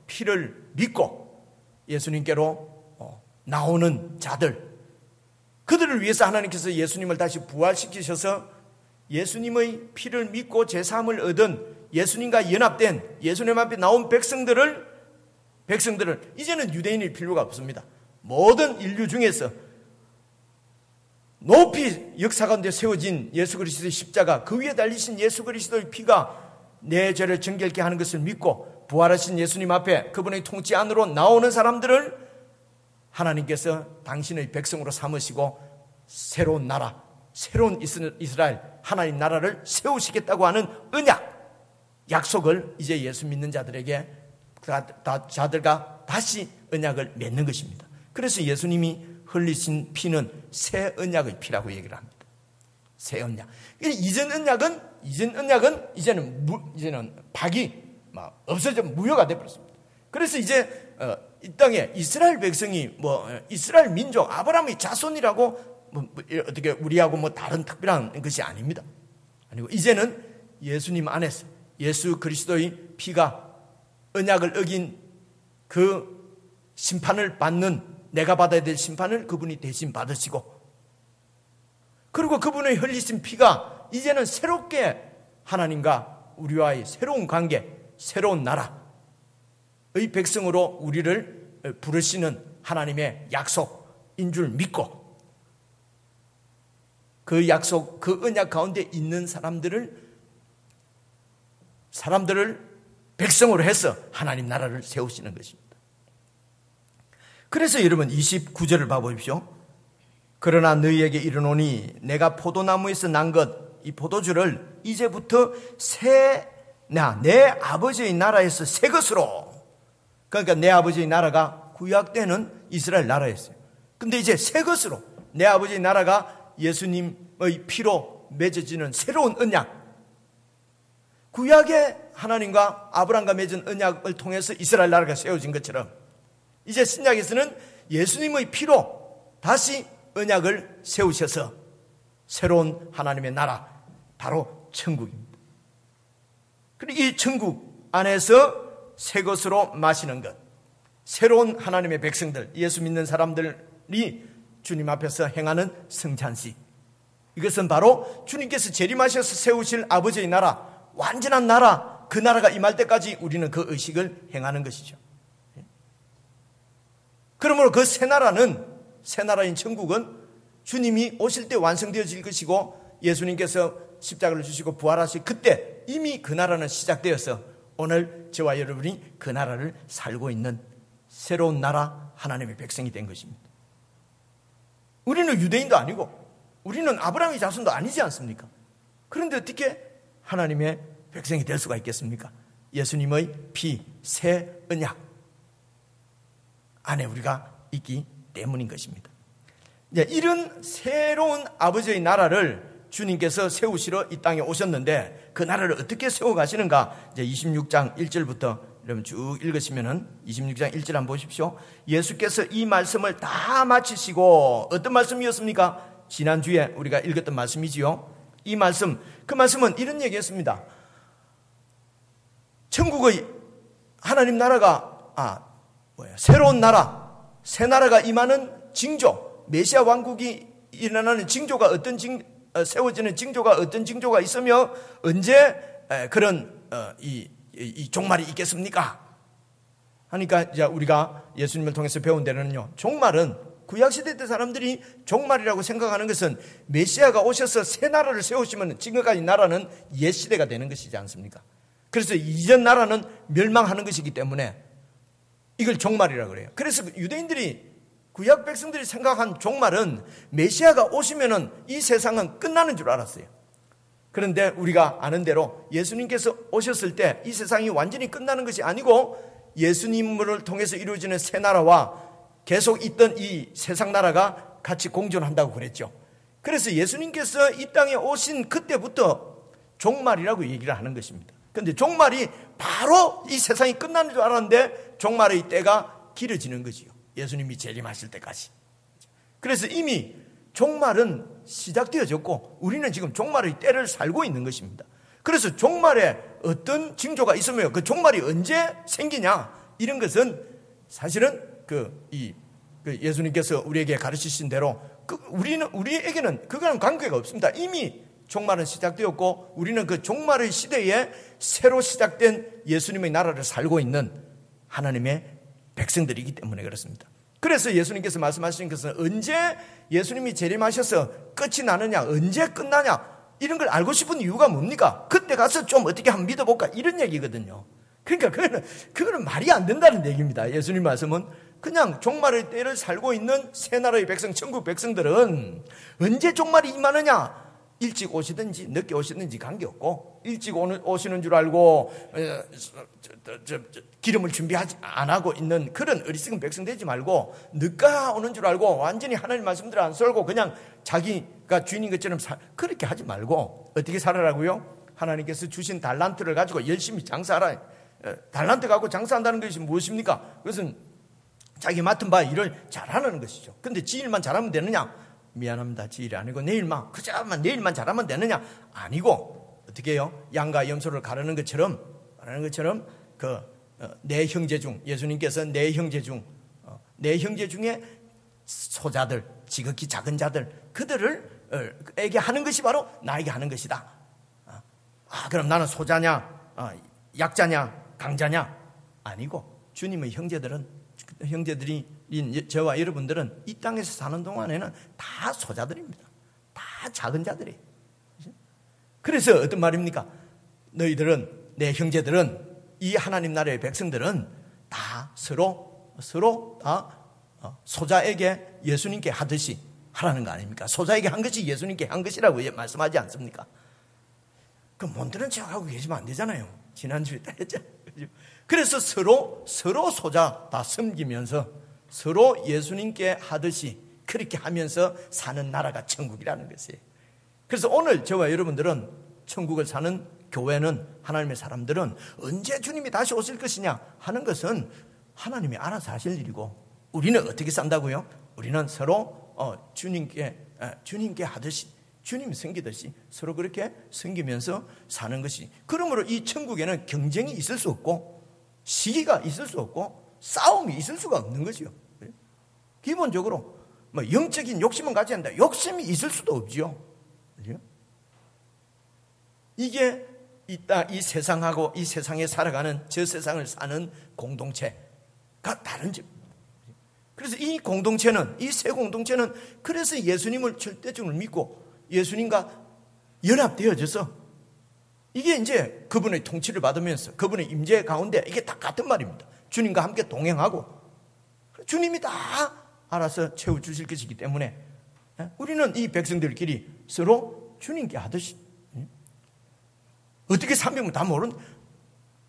피를 믿고 예수님께로 나오는 자들, 그들을 위해서 하나님께서 예수님을 다시 부활시키셔서 예수님의 피를 믿고 제사함을 얻은 예수님과 연합된 예수님 앞에 나온 백성들을 이제는 유대인일 필요가 없습니다. 모든 인류 중에서 높이 역사 가운데 세워진 예수 그리스도의 십자가, 그 위에 달리신 예수 그리스도의 피가 내 죄를 정결케 하는 것을 믿고 부활하신 예수님 앞에 그분의 통치 안으로 나오는 사람들을 하나님께서 당신의 백성으로 삼으시고 새로운 나라, 새로운 이스라엘 하나님 나라를 세우시겠다고 하는 언약, 약속을 이제 예수 믿는 자들에게 자들과 다시 언약을 맺는 것입니다. 그래서 예수님이 흘리신 피는 새 언약의 피라고 얘기를 합니다. 새 언약. 이전 언약은 이제는 박이 막 없어져 무효가 되어버렸습니다. 그래서 이제 이 땅에 이스라엘 백성이 이스라엘 민족 아브라함의 자손이라고 어떻게 우리하고 다른 특별한 것이 아닙니다. 아니고 이제는 예수님 안에서 예수 그리스도의 피가 언약을 어긴 그 심판을 받는, 내가 받아야 될 심판을 그분이 대신 받으시고, 그리고 그분의 흘리신 피가 이제는 새롭게 하나님과 우리와의 새로운 관계, 새로운 나라의 백성으로 우리를 부르시는 하나님의 약속인 줄 믿고, 그 약속, 그 언약 가운데 있는 사람들을 백성으로 해서 하나님 나라를 세우시는 것입니다. 그래서 여러분 29절을 봐보십시오. 그러나 너희에게 이르노니 내가 포도나무에서 난 것, 이 포도주를 이제부터 내 아버지의 나라에서 새 것으로, 그러니까 내 아버지의 나라가 구약 때는 이스라엘 나라였어요. 근데 이제 새 것으로, 내 아버지의 나라가 예수님의 피로 맺어지는 새로운 언약, 구약의 하나님과 아브라함과 맺은 언약을 통해서 이스라엘 나라가 세워진 것처럼 이제 신약에서는 예수님의 피로 다시 언약을 세우셔서 새로운 하나님의 나라, 바로 천국입니다. 그리고 이 천국 안에서 새 것으로 마시는 것, 새로운 하나님의 백성들, 예수 믿는 사람들이 주님 앞에서 행하는 성찬식, 이것은 바로 주님께서 재림하셔서 세우실 아버지의 나라, 완전한 나라, 그 나라가 임할 때까지 우리는 그 의식을 행하는 것이죠. 그러므로 그 새 나라인 천국은 주님이 오실 때 완성되어질 것이고, 예수님께서 십자가를 주시고 부활하실 그때 이미 그 나라는 시작되어서 오늘 저와 여러분이 그 나라를 살고 있는 새로운 나라, 하나님의 백성이 된 것입니다. 우리는 유대인도 아니고 우리는 아브라함의 자손도 아니지 않습니까? 그런데 어떻게 하나님의 백성이 될 수가 있겠습니까? 예수님의 피, 새 언약 안에 우리가 있기 때문인 것입니다. 이런 새로운 아버지의 나라를 주님께서 세우시러 이 땅에 오셨는데, 그 나라를 어떻게 세워가시는가? 이제 26장 1절부터 여러분 쭉 읽으시면은 26장 1절 한번 보십시오. 예수께서 이 말씀을 다 마치시고, 어떤 말씀이었습니까? 지난주에 우리가 읽었던 말씀이지요. 이 말씀, 그 말씀은 이런 얘기였습니다. 천국의 하나님 나라가 새로운 나라, 새 나라가 임하는 징조, 메시아 왕국이 일어나는 징조가 세워지는 징조가 어떤 징조가 있으며 언제 그런 이 종말이 있겠습니까? 하니까 이제 우리가 예수님을 통해서 배운 데는요, 종말은 구약시대 때 사람들이 종말이라고 생각하는 것은 메시아가 오셔서 새 나라를 세우시면 지금까지 나라는 옛시대가 되는 것이지 않습니까? 그래서 이전 나라는 멸망하는 것이기 때문에 이걸 종말이라고 그래요. 그래서 유대인들이, 구약 백성들이 생각한 종말은 메시아가 오시면은 이 세상은 끝나는 줄 알았어요. 그런데 우리가 아는 대로 예수님께서 오셨을 때 이 세상이 완전히 끝나는 것이 아니고 예수님을 통해서 이루어지는 새 나라와 계속 있던 이 세상 나라가 같이 공존한다고 그랬죠. 그래서 예수님께서 이 땅에 오신 그때부터 종말이라고 얘기를 하는 것입니다. 그런데 종말이 바로 이 세상이 끝나는 줄 알았는데 종말의 때가 길어지는 거지요. 예수님이 재림하실 때까지. 그래서 이미 종말은 시작되어졌고 우리는 지금 종말의 때를 살고 있는 것입니다. 그래서 종말에 어떤 징조가 있으며 그 종말이 언제 생기냐, 이런 것은 사실은 예수님께서 우리에게 가르치신 대로 우리에게는 그거는 관계가 없습니다. 이미 종말은 시작되었고 우리는 그 종말의 시대에 새로 시작된 예수님의 나라를 살고 있는 하나님의 백성들이기 때문에 그렇습니다. 그래서 예수님께서 말씀하신 것은 언제 예수님이 재림하셔서 끝이 나느냐, 언제 끝나냐, 이런 걸 알고 싶은 이유가 뭡니까? 그때 가서 좀 어떻게 한번 믿어볼까, 이런 얘기거든요. 그러니까 그거는 말이 안 된다는 얘기입니다. 예수님 말씀은 그냥 종말의 때를 살고 있는 새 나라의 백성, 천국 백성들은 언제 종말이 임하느냐, 일찍 오시든지 늦게 오시든지 관계없고, 일찍 오시는 줄 알고 기름을 준비하지 안 하고 있는 그런 어리석은 백성 되지 말고, 늦가 오는 줄 알고 완전히 하나님 말씀대로 안 썰고 그냥 자기가 주인인 것처럼 그렇게 하지 말고 어떻게 살아라고요? 하나님께서 주신 달란트를 가지고 열심히 장사하라. 달란트 갖고 장사한다는 것이 무엇입니까? 그것은 자기 맡은 바 일을 잘하는 것이죠. 근데 지 일만 잘하면 되느냐? 미안합니다. 지 일이 아니고 내일만 잘하면 되느냐? 아니고 어떻게 해요? 양과 염소를 가르는 것처럼 내 형제 중, 예수님께서 내 형제 중에 소자들, 지극히 작은 자들, 그들에게 하는 것이 바로 나에게 하는 것이다. 그럼 나는 소자냐, 약자냐, 강자냐? 아니고 주님의 형제들인 저와 여러분들은 이 땅에서 사는 동안에는 다 소자들입니다. 다 작은 자들이에요. 그래서 어떤 말입니까? 너희들은, 내 형제들은, 이 하나님 나라의 백성들은 다 서로 다 소자에게 예수님께 하듯이 하라는 거 아닙니까? 소자에게 한 것이 예수님께 한 것이라고 말씀하지 않습니까? 그럼 못 들은 척하고 계시면 안 되잖아요. 지난주에 다 했잖아요. 그래서 서로 소자 다 섬기면서 서로 예수님께 하듯이 그렇게 하면서 사는 나라가 천국이라는 것이에요. 그래서 오늘 저와 여러분들은 천국을 사는 교회는, 하나님의 사람들은 언제 주님이 다시 오실 것이냐 하는 것은 하나님이 알아서 하실 일이고, 우리는 어떻게 산다고요? 우리는 서로 주님께 하듯이, 주님이 섬기듯이 서로 그렇게 섬기면서 사는 것이, 그러므로 이 천국에는 경쟁이 있을 수 없고 시기가 있을 수 없고 싸움이 있을 수가 없는 거죠. 기본적으로 영적인 욕심은 가져야 한다. 욕심이 있을 수도 없지요. 이게 이 세상하고 이 세상에 살아가는, 저 세상을 사는 공동체가 다른 집. 그래서 이 공동체는, 이 새 공동체는 그래서 예수님을 절대적으로 믿고 예수님과 연합되어져서 이게 이제 그분의 통치를 받으면서 그분의 임재 가운데 이게 다 같은 말입니다. 주님과 함께 동행하고 주님이 다 알아서 채워주실 것이기 때문에 우리는 이 백성들끼리 서로 주님께 하듯이, 어떻게 300명 다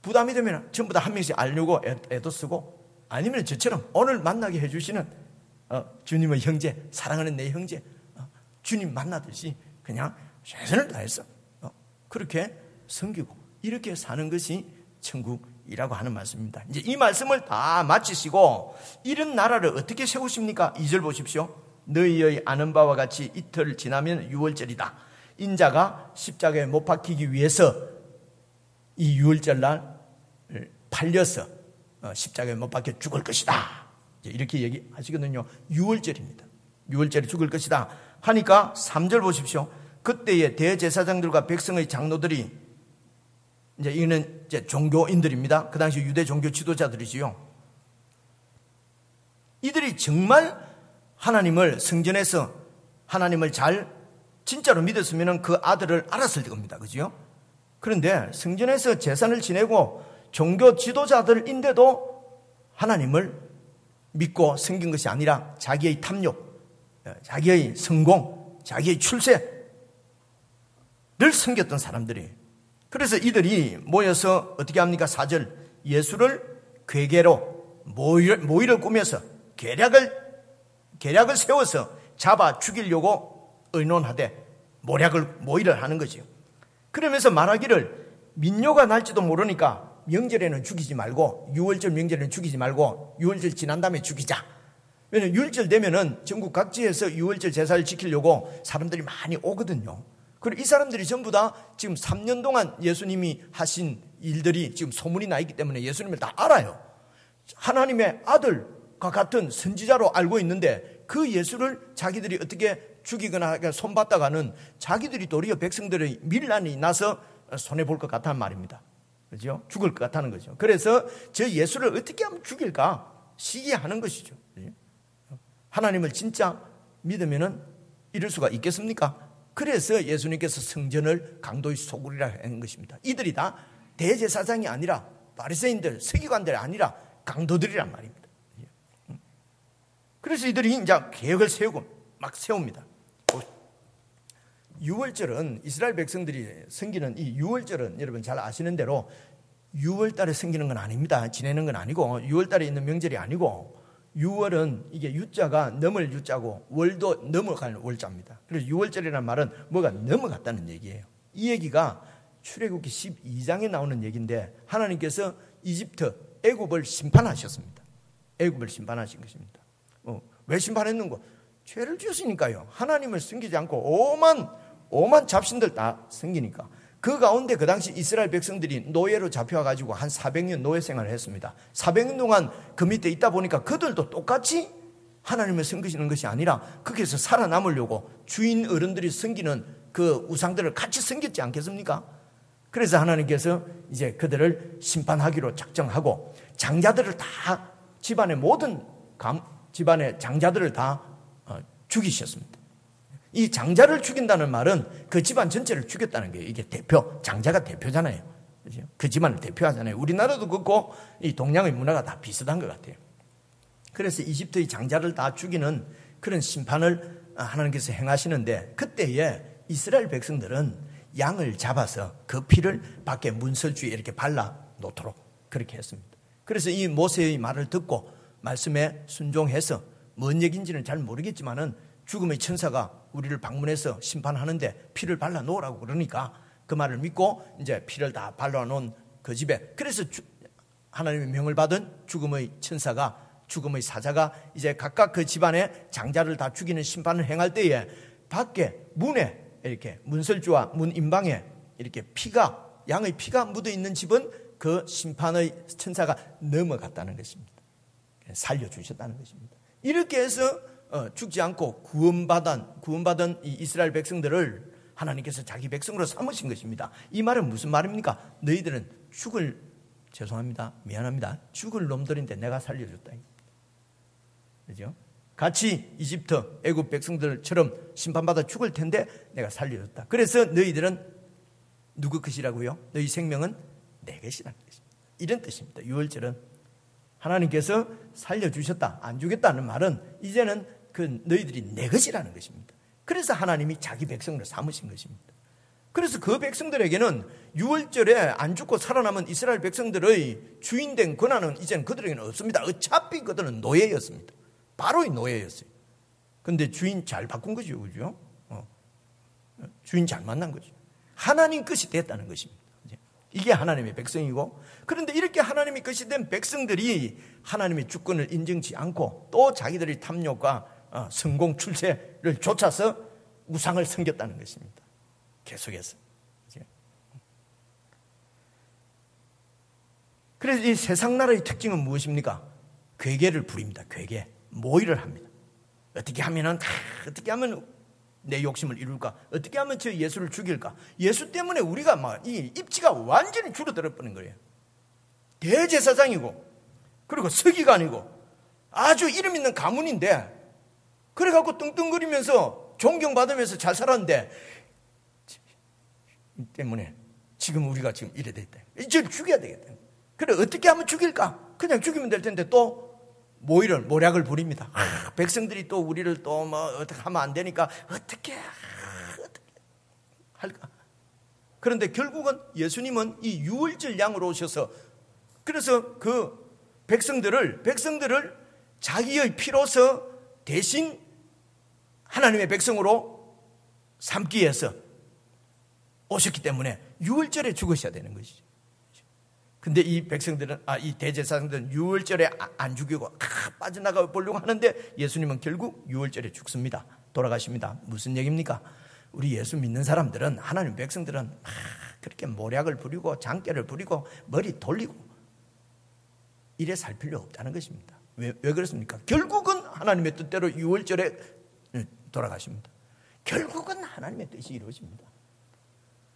부담이 되면 전부 다 한 명씩 알려고 애도 쓰고, 아니면 저처럼 오늘 만나게 해주시는 주님의 형제, 사랑하는 내 형제, 주님 만나듯이 그냥 최선을 다해서 그렇게 섬기고 이렇게 사는 것이 천국이라고 하는 말씀입니다. 이제 이 말씀을 다 마치시고 이런 나라를 어떻게 세우십니까? 2절 보십시오. 너희의 아는 바와 같이 이틀 지나면 유월절이다. 인자가 십자가에 못 박히기 위해서 이 유월절 날 팔려서 십자가에 못 박혀 죽을 것이다. 이렇게 얘기하시거든요. 유월절입니다. 유월절에 죽을 것이다 하니까 3절 보십시오. 그때의 대제사장들과 백성의 장로들이, 이제 이거는 이제 종교인들입니다. 그 당시 유대 종교 지도자들이지요. 이들이 정말 하나님을, 성전에서 하나님을 진짜로 믿었으면 그 아들을 알았을 겁니다. 그죠? 그런데 성전에서 제사를 지내고 종교 지도자들인데도 하나님을 믿고 섬긴 것이 아니라 자기의 탐욕, 자기의 성공, 자기의 출세를 섬겼던 사람들이. 그래서 이들이 모여서 어떻게 합니까? 4절, 예수를 괴계로 모의를 꾸며서 계략을 세워서 잡아 죽이려고 의논하되 모의를 하는 거지요. 그러면서 말하기를 민요가 날지도 모르니까 명절에는 죽이지 말고, 유월절 명절에는 죽이지 말고 유월절 지난 다음에 죽이자. 왜냐하면 유월절 되면은 전국 각지에서 유월절 제사를 지키려고 사람들이 많이 오거든요. 그리고 이 사람들이 전부 다 지금 3년 동안 예수님이 하신 일들이 지금 소문이 나 있기 때문에 예수님을 다 알아요. 하나님의 아들과 같은 선지자로 알고 있는데 그 예수를 자기들이 어떻게 죽이거나 손봤다가는 자기들이 도리어 백성들의 밀란이 나서 손해볼 것 같다는 말입니다. 그죠? 죽을 것 같다는 거죠. 그래서 저 예수를 어떻게 하면 죽일까 시기하는 것이죠. 하나님을 진짜 믿으면은 이럴 수가 있겠습니까? 그래서 예수님께서 성전을 강도의 소굴이라 하는 것입니다. 이들이 다 대제사장이 아니라 바리새인들, 서기관들이 아니라 강도들이란 말입니다. 그래서 이들이 이제 계획을 세우고 막 세웁니다. 유월절은 이스라엘 백성들이 섬기는 이 유월절은 여러분 잘 아시는 대로 6월달에 섬기는 건 아닙니다. 지내는 건 아니고 6월달에 있는 명절이 아니고 6월은 이게 유자가 넘을 유자고 월도 넘어가는 월자입니다. 그래서 6월절이라는 말은 뭐가 넘어갔다는 얘기예요. 이 얘기가 출애굽기 12장에 나오는 얘기인데 하나님께서 이집트 애굽을 심판하셨습니다. 애굽을 심판하신 것입니다. 왜 심판했는고? 죄를 지었으니까요. 하나님을 섬기지 않고 오만 잡신들 다 섬기니까. 그 가운데 그 당시 이스라엘 백성들이 노예로 잡혀가지고 한 400년 노예 생활을 했습니다. 400년 동안 그 밑에 있다 보니까 그들도 똑같이 하나님을 섬기시는 것이 아니라 거기에서 살아남으려고 주인 어른들이 섬기는 그 우상들을 같이 섬겼지 않겠습니까? 그래서 하나님께서 이제 그들을 심판하기로 작정하고 장자들을 다 집안의 모든 집안의 장자들을 다 죽이셨습니다. 이 장자를 죽인다는 말은 그 집안 전체를 죽였다는 거예요. 이게 대표, 장자가 대표잖아요. 그죠? 그 집안을 대표하잖아요. 우리나라도 그렇고 이 동양의 문화가 다 비슷한 것 같아요. 그래서 이집트의 장자를 다 죽이는 그런 심판을 하나님께서 행하시는데 그때에 이스라엘 백성들은 양을 잡아서 그 피를 밖에 문설주에 이렇게 발라 놓도록 그렇게 했습니다. 그래서 이 모세의 말을 듣고 말씀에 순종해서 뭔 얘기인지는 잘 모르겠지만은 죽음의 천사가 우리를 방문해서 심판하는데 피를 발라 놓으라고 그러니까 그 말을 믿고 이제 피를 다 발라 놓은 그 집에 그래서 하나님의 명을 받은 죽음의 천사가 죽음의 사자가 이제 각각 그 집안의 장자를 다 죽이는 심판을 행할 때에 밖에 문에 이렇게 문설주와 문 인방에 이렇게 피가 양의 피가 묻어 있는 집은 그 심판의 천사가 넘어갔다는 것입니다. 살려주셨다는 것입니다. 이렇게 해서 죽지 않고 구원받은 이 이스라엘 백성들을 하나님께서 자기 백성으로 삼으신 것입니다. 이 말은 무슨 말입니까? 너희들은 미안합니다. 죽을 놈들인데 내가 살려줬다. 그죠? 같이 이집트, 애굽 백성들처럼 심판받아 죽을 텐데 내가 살려줬다. 그래서 너희들은 누구 것이라고요? 너희 생명은 내 것이라는 것입니다. 이런 뜻입니다. 유월절은 하나님께서 살려주셨다, 안 주겠다는 말은 이제는 그 너희들이 내 것이라는 것입니다. 그래서 하나님이 자기 백성으로 삼으신 것입니다. 그래서 그 백성들에게는 유월절에 안 죽고 살아남은 이스라엘 백성들의 주인된 권한은 이제는 그들에게는 없습니다. 어차피 그들은 노예였습니다. 바로의 노예였어요. 그런데 주인 잘 바꾼 거죠, 그죠? 주인 잘 만난 거죠. 하나님 것이 됐다는 것입니다. 이게 하나님의 백성이고, 그런데 이렇게 하나님의 것이 된 백성들이 하나님의 주권을 인정치 않고 또 자기들의 탐욕과 성공 출세를 쫓아서 우상을 섬겼다는 것입니다. 계속해서. 그래서 이 세상 나라의 특징은 무엇입니까? 괴계를 부립니다. 괴계. 모의를 합니다. 어떻게 하면 내 욕심을 이룰까? 어떻게 하면 저 예수를 죽일까? 예수 때문에 우리가 이 입지가 완전히 줄어들어 버린 거예요. 대제사장이고, 그리고 서기관이고, 아주 이름 있는 가문인데, 그래갖고 뚱뚱거리면서 존경받으면서 잘 살았는데, 이 때문에 지금 우리가 지금 이래 됐다. 이걸 죽여야 되겠다. 그래, 어떻게 하면 죽일까? 그냥 죽이면 될 텐데 또 모략을 부립니다. 백성들이 또 우리를 또 어떻게 하면 안 되니까 어떻게 할까? 그런데 결국은 예수님은 이 유월절 양으로 오셔서 그래서 그 백성들을 자기의 피로서 대신 하나님의 백성으로 삼기 위해서 오셨기 때문에 유월절에 죽으셔야 되는 것이죠. 근데 이 백성들은, 이 대제사장들은 유월절에 안 죽이고 빠져나가 보려고 하는데 예수님은 결국 유월절에 죽습니다. 돌아가십니다. 무슨 얘기입니까? 우리 예수 믿는 사람들은, 하나님 백성들은 막 그렇게 모략을 부리고 장깨를 부리고 머리 돌리고 이래 살 필요 없다는 것입니다. 왜 그렇습니까? 결국은 하나님의 뜻대로 6월절에 돌아가십니다. 결국은 하나님의 뜻이 이루어집니다.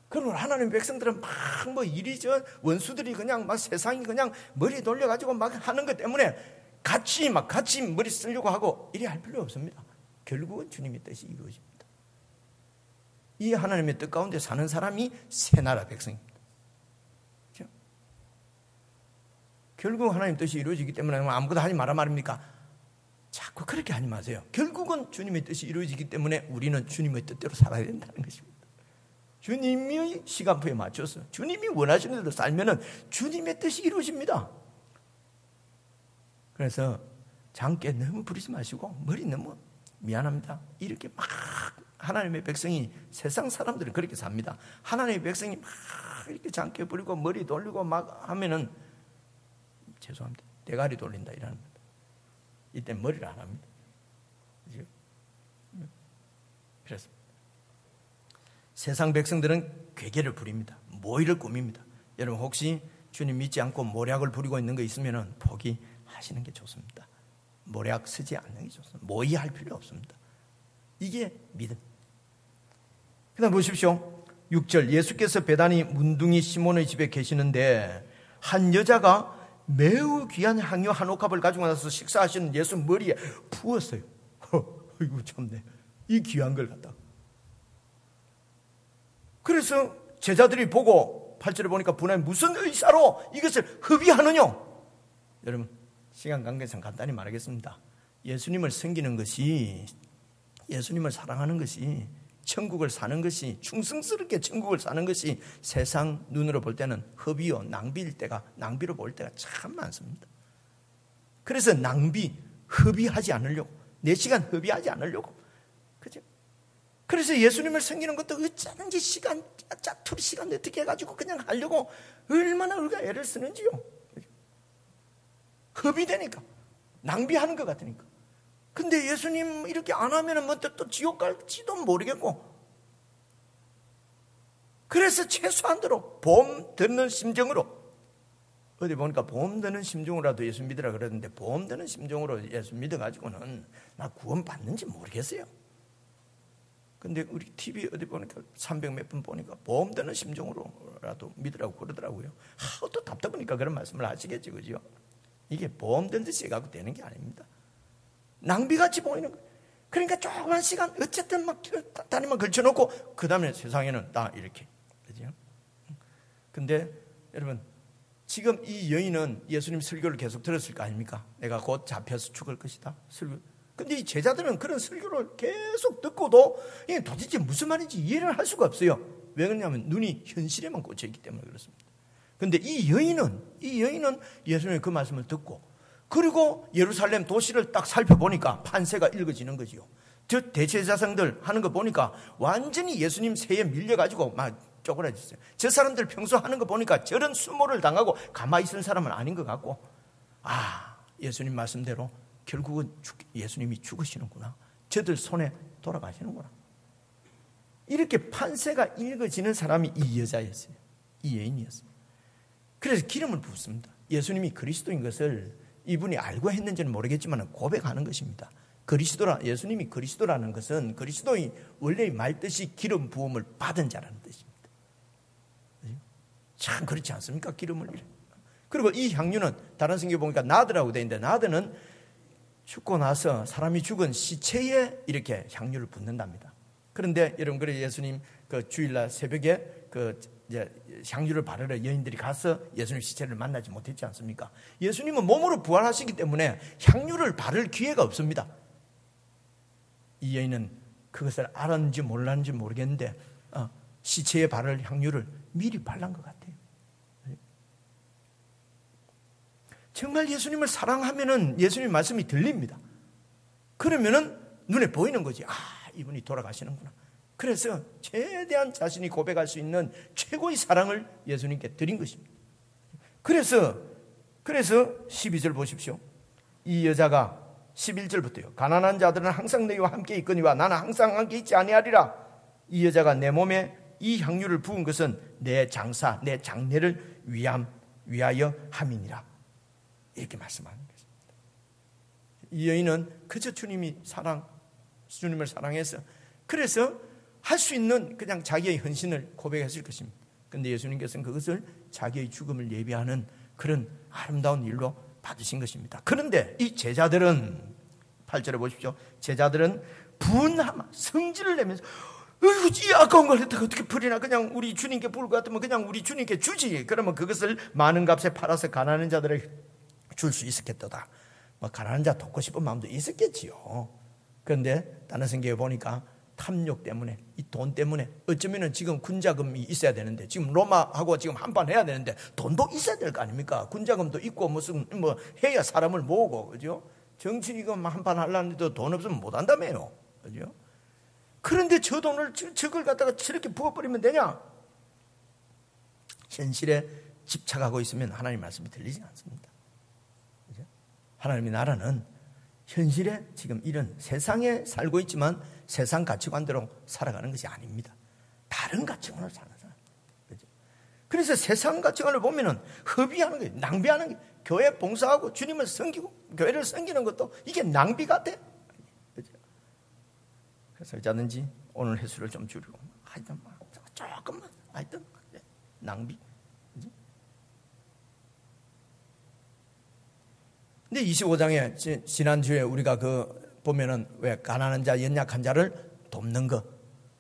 그러면 하나님의 백성들은 막 뭐 이리저 원수들이 그냥 막 세상이 그냥 머리 돌려가지고 막 하는 것 때문에 같이 머리 쓰려고 하고 이래 할 필요 없습니다. 결국은 주님의 뜻이 이루어집니다. 이 하나님의 뜻 가운데 사는 사람이 새 나라 백성입니다. 그렇죠? 결국 하나님의 뜻이 이루어지기 때문에 아무것도 하지 마라 말입니까? 자꾸 그렇게 하지 마세요. 결국은 주님의 뜻이 이루어지기 때문에 우리는 주님의 뜻대로 살아야 된다는 것입니다. 주님의 시간표에 맞춰서 주님이 원하시는 대로 살면은 주님의 뜻이 이루어집니다. 그래서 장깨 너무 부리지 마시고 머리 너무 미안합니다. 이렇게 막 하나님의 백성이, 세상 사람들은 그렇게 삽니다. 하나님의 백성이 막 이렇게 장깨 부리고 머리 돌리고 막 하면은 죄송합니다. 대가리 돌린다 이러는 겁니다. 이때 머리를 안 합니다. 그렇습니다. 세상 백성들은 괴계를 부립니다. 모의를 꾸밉니다. 여러분 혹시 주님 믿지 않고 모략을 부리고 있는 거 있으면 포기하시는 게 좋습니다. 모략 쓰지 않는 게 좋습니다. 모의할 필요 없습니다. 이게 믿음. 그 다음 보십시오. 6절, 예수께서 베다니 문둥이 시몬의 집에 계시는데 한 여자가 매우 귀한 향유 한 옥합을 가지고 나서 식사하시는 예수 머리에 부었어요. 아이고 참네, 이 귀한 걸 갖다. 그래서 제자들이 보고 8절에 보니까 분하에 무슨 의사로 이것을 흡의하느냐. 여러분 시간 관계상 간단히 말하겠습니다. 예수님을 섬기는 것이, 예수님을 사랑하는 것이, 천국을 사는 것이, 충성스럽게 천국을 사는 것이 세상 눈으로 볼 때는 흡의요 낭비로 볼 때가 참 많습니다. 그래서 흡의하지 않으려고, 내 시간 흡의하지 않으려고, 그죠? 그래서 예수님을 섬기는 것도 어쩌든지 짜투리 시간 어떻게 해가지고 그냥 하려고 얼마나 우리가 애를 쓰는지요. 흡의되니까, 낭비하는 것 같으니까. 근데 예수님 이렇게 안 하면은 뭐 또 지옥 갈지도 모르겠고. 그래서 최소한대로 보험 드는 심정으로, 어디 보니까 보험 드는 심정으로라도 예수 믿으라 그랬는데, 보험 드는 심정으로 예수 믿어가지고는 나 구원 받는지 모르겠어요. 근데 우리 TV 어디 보니까 300 몇 분 보니까 보험 드는 심정으로라도 믿으라고 그러더라고요. 또 답답하니까 그런 말씀을 하시겠지, 그죠? 이게 보험 든 듯이 해갖고 되는 게 아닙니다. 낭비같이 보이는 거예요. 그러니까 조그만 시간 어쨌든 막 다리만 걸쳐놓고 그 다음에 세상에는 다 이렇게, 그죠? 근데 여러분 지금 이 여인은 예수님 설교를 계속 들었을 거 아닙니까? 내가 곧 잡혀서 죽을 것이다 설교. 근데 이 제자들은 그런 설교를 계속 듣고도 이게 도대체 무슨 말인지 이해를 할 수가 없어요. 왜 그러냐면 눈이 현실에만 꽂혀 있기 때문에 그렇습니다. 근데 이 여인은 예수님의 그 말씀을 듣고, 그리고 예루살렘 도시를 딱 살펴보니까 판세가 읽어지는 거지요. 저 대제사장들 하는 거 보니까 완전히 예수님 세에 밀려가지고 막 쪼그라졌어요. 저 사람들 평소 하는 거 보니까 저런 수모를 당하고 가만히 있을 사람은 아닌 것 같고, 예수님 말씀대로 결국은 예수님이 죽으시는구나, 저들 손에 돌아가시는구나, 이렇게 판세가 읽어지는 사람이 이 여자였어요. 이 여인이었어요. 그래서 기름을 붓습니다. 예수님이 그리스도인 것을 이분이 알고 했는지는 모르겠지만 고백하는 것입니다. 예수님이 그리스도라는 것은 그리스도의 원래의 말뜻이 기름 부음을 받은 자라는 뜻입니다. 참 그렇지 않습니까? 기름을. 그리고 이 향유는 다른 성경에 보니까 나드라고 되어 있는데, 나드는 죽고 나서 사람이 죽은 시체에 이렇게 향유를 붓는답니다. 그런데 여러분, 그래 예수님 그 주일날 새벽에 이제 향유를 바르러 여인들이 가서 예수님 시체를 만나지 못했지 않습니까? 예수님은 몸으로 부활하시기 때문에 향유를 바를 기회가 없습니다. 이 여인은 그것을 알았는지 몰랐는지 모르겠는데 시체에 바를 향유를 미리 발란 것 같아요. 정말 예수님을 사랑하면은 예수님 말씀이 들립니다. 그러면은 눈에 보이는 거지. 이분이 돌아가시는구나. 그래서 최대한 자신이 고백할 수 있는 최고의 사랑을 예수님께 드린 것입니다. 그래서 12절 보십시오. 이 여자가 11절부터요. 가난한 자들은 항상 너희와 함께 있거니와 나는 항상 함께 있지 아니하리라. 이 여자가 내 몸에 이 향유를 부은 것은 내 장사, 내 장례를 위하여 함이니라. 이렇게 말씀하는 것입니다. 이 여인은 그저 주님을 사랑해서 그래서 할 수 있는 그냥 자기의 헌신을 고백했을 것입니다. 그런데 예수님께서는 그것을 자기의 죽음을 예비하는 그런 아름다운 일로 받으신 것입니다. 그런데 이 제자들은 8절에 보십시오. 제자들은 분하마 성질을 내면서 이 아까운 걸 했다가 어떻게 버리나, 그냥 우리 주님께 부을 것 같으면 그냥 우리 주님께 주지. 그러면 그것을 많은 값에 팔아서 가난한 자들에게 줄 수 있었겠다. 뭐 가난한 자 돕고 싶은 마음도 있었겠지요. 그런데 다른 성경에 보니까 탐욕 때문에, 이 돈 때문에, 어쩌면은 지금 군자금이 있어야 되는데, 지금 로마하고 지금 한판 해야 되는데 돈도 있어야 될 거 아닙니까? 군자금도 있고 무슨 뭐 해야 사람을 모으고, 그죠? 정치 이거 한판 하려는데도 돈 없으면 못 한다며요, 그죠? 그런데 저 돈을 저걸 갖다가 저렇게 부어버리면 되냐? 현실에 집착하고 있으면 하나님 말씀이 들리지 않습니다. 그죠? 하나님의 나라는 현실에 지금 이런 세상에 살고 있지만 세상 가치관대로 살아가는 것이 아닙니다. 다른 가치관으로 사는 사람. 그죠? 그래서 세상 가치관을 보면은 허비하는 거예요. 낭비하는 게, 교회 봉사하고 주님을 섬기고 교회를 섬기는 것도 이게 낭비 같아. 그죠? 그래서 어쩌든지 오늘 횟수를 좀 줄이고 하여튼 조금만 하여튼 낭비. 그죠? 근데 25장에 지난주에 우리가 보면은 왜 가난한 자, 연약한 자를 돕는 것,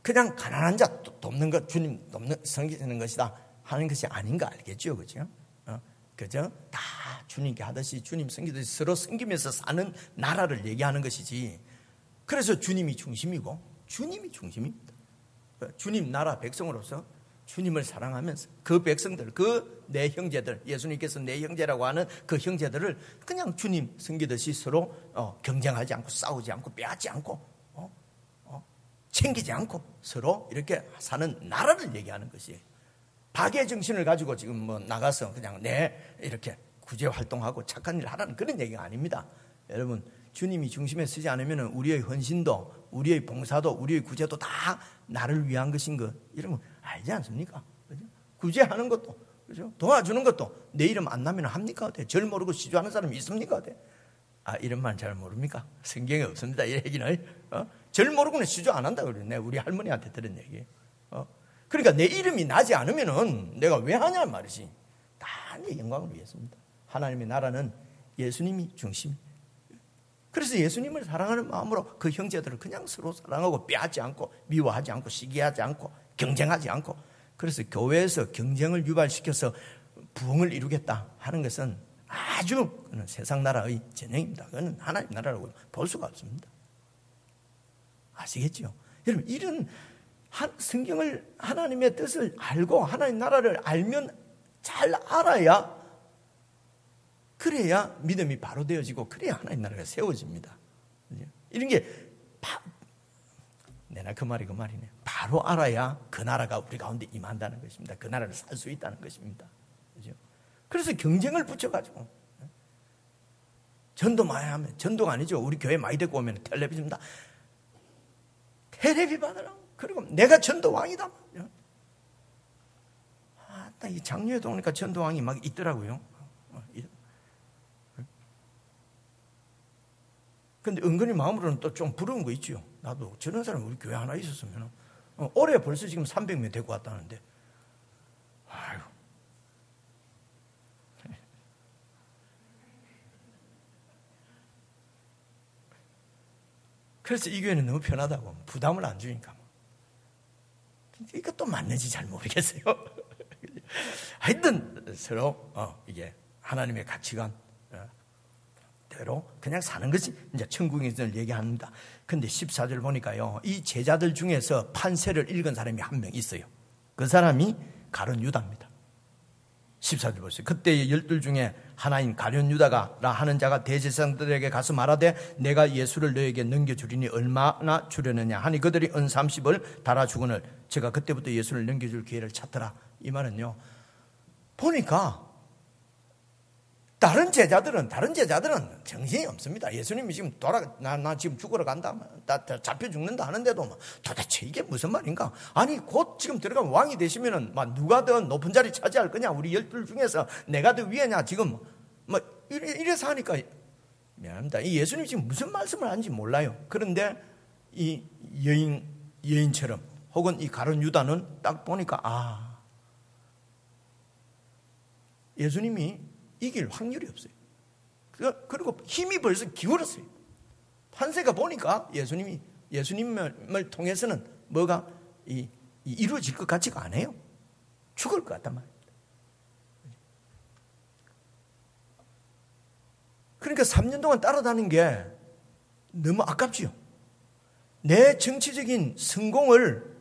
그냥 가난한 자 돕는 것, 주님 섬기는 것이다 하는 것이 아닌 거 알겠죠, 그죠? 그죠? 다 주님께 하듯이 주님 섬기듯이 서로 섬기면서 사는 나라를 얘기하는 것이지. 그래서 주님이 중심이고 주님이 중심입니다. 주님 나라 백성으로서 주님을 사랑하면서 그 백성들, 내 형제들, 예수님께서 내 형제라고 하는 그 형제들을 그냥 주님 섬기듯이 서로 경쟁하지 않고 싸우지 않고 빼앗지 않고 챙기지 않고 서로 이렇게 사는 나라를 얘기하는 것이에요. 박애 정신을 가지고 지금 뭐 나가서 그냥 이렇게 구제 활동하고 착한 일 하라는 그런 얘기가 아닙니다. 여러분, 주님이 중심에 서지 않으면 우리의 헌신도, 우리의 봉사도, 우리의 구제도 다 나를 위한 것인 것, 이런 거 알지 않습니까? 그죠? 구제하는 것도, 그죠? 도와주는 것도 내 이름 안 나면 합니까? 어때? 절 모르고 시주하는 사람이 있습니까? 어때? 이런 말 잘 모릅니까? 성경에 없습니다, 이 얘기는. 절 모르고는 시주 안 한다 그래. 내가 우리 할머니한테 들은 얘기. 그러니까 내 이름이 나지 않으면은 내가 왜 하냐 말이지. 다 내 영광을 위해서입니다. 하나님의 나라는 예수님이 중심. 그래서 예수님을 사랑하는 마음으로 그 형제들을 그냥 서로 사랑하고 빼앗지 않고 미워하지 않고 시기하지 않고 경쟁하지 않고, 그래서 교회에서 경쟁을 유발시켜서 부흥을 이루겠다 하는 것은 아주 세상 나라의 전형입니다. 그건 하나님 나라라고 볼 수가 없습니다. 아시겠죠? 여러분, 이런 성경을, 하나님의 뜻을 알고 하나님 나라를 알면, 잘 알아야, 그래야 믿음이 바로 되어지고 그래야 하나님 나라가 세워집니다. 이런 게 내나 그 말이네. 바로 알아야 그 나라가 우리 가운데 임한다는 것입니다. 그 나라를 살 수 있다는 것입니다. 그죠? 그래서 경쟁을 붙여가지고 전도 많이 하면, 전도가 아니죠. 우리 교회 많이 데리고 오면 텔레비전 다 텔레비 받으라고. 그리고 내가 전도왕이다. 이 장로에도 오니까 전도왕이 막 있더라고요. 근데 은근히 마음으로는 또 좀 부러운 거 있죠. 나도 저런 사람 우리 교회 하나 있었으면 올해 벌써 지금 300명 데리고 왔다는데, 아유. 그래서 이 교회는 너무 편하다고, 부담을 안 주니까. 이것도 맞는지 잘 모르겠어요. 하여튼 서로 이게 하나님의 가치관 대로 그냥 사는 것이 이제 천국에서 얘기합니다. 근데 14절 보니까요, 이 제자들 중에서 판세를 읽은 사람이 한 명 있어요. 그 사람이 가룟 유다입니다. 14절 보세요. 그때 12 중에 하나인 가룟 유다가라 하는 자가 대제사장들에게 가서 말하되 내가 예수를 너에게 넘겨주리니 얼마나 주려느냐 하니 그들이 은 30을 달아주거늘 제가 그때부터 예수를 넘겨줄 기회를 찾더라. 이 말은요, 보니까 다른 제자들은 정신이 없습니다. 예수님이 지금 나 지금 죽으러 간다, 나 잡혀 죽는다 하는데도 뭐 도대체 이게 무슨 말인가? 아니 곧 지금 들어가면 왕이 되시면은 막 누가 더 높은 자리 차지할 거냐? 우리 12 중에서 내가 더 위에냐? 지금 뭐 이래서 하니까 미안합니다. 이 예수님이 지금 무슨 말씀을 하는지 몰라요. 그런데 이 여인처럼 혹은 이 가룟 유다는 딱 보니까 예수님이 이길 확률이 없어요. 그리고 힘이 벌써 기울었어요. 판세가 보니까 예수님을 통해서는 뭐가 이루어질 것 같지가 않아요. 죽을 것 같단 말입니다. 그러니까 3년 동안 따라다니는 게 너무 아깝지요. 내 정치적인 성공을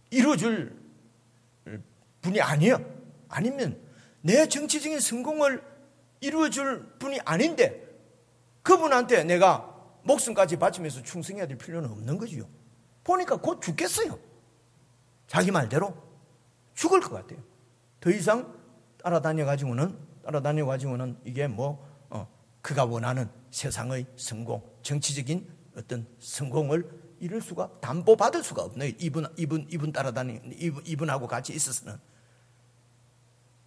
이루어줄 분이 아니에요. 아니면 내 정치적인 성공을 이루어줄 분이 아닌데 그분한테 내가 목숨까지 바치면서 충성해야 될 필요는 없는 거지요. 보니까 곧 죽겠어요. 자기 말대로 죽을 것 같아요. 더 이상 따라다녀가지고는 이게 그가 원하는 세상의 성공, 정치적인 어떤 성공을 이룰 수가, 담보받을 수가 없네요. 이분 따라다니는 이분하고 같이 있어서는.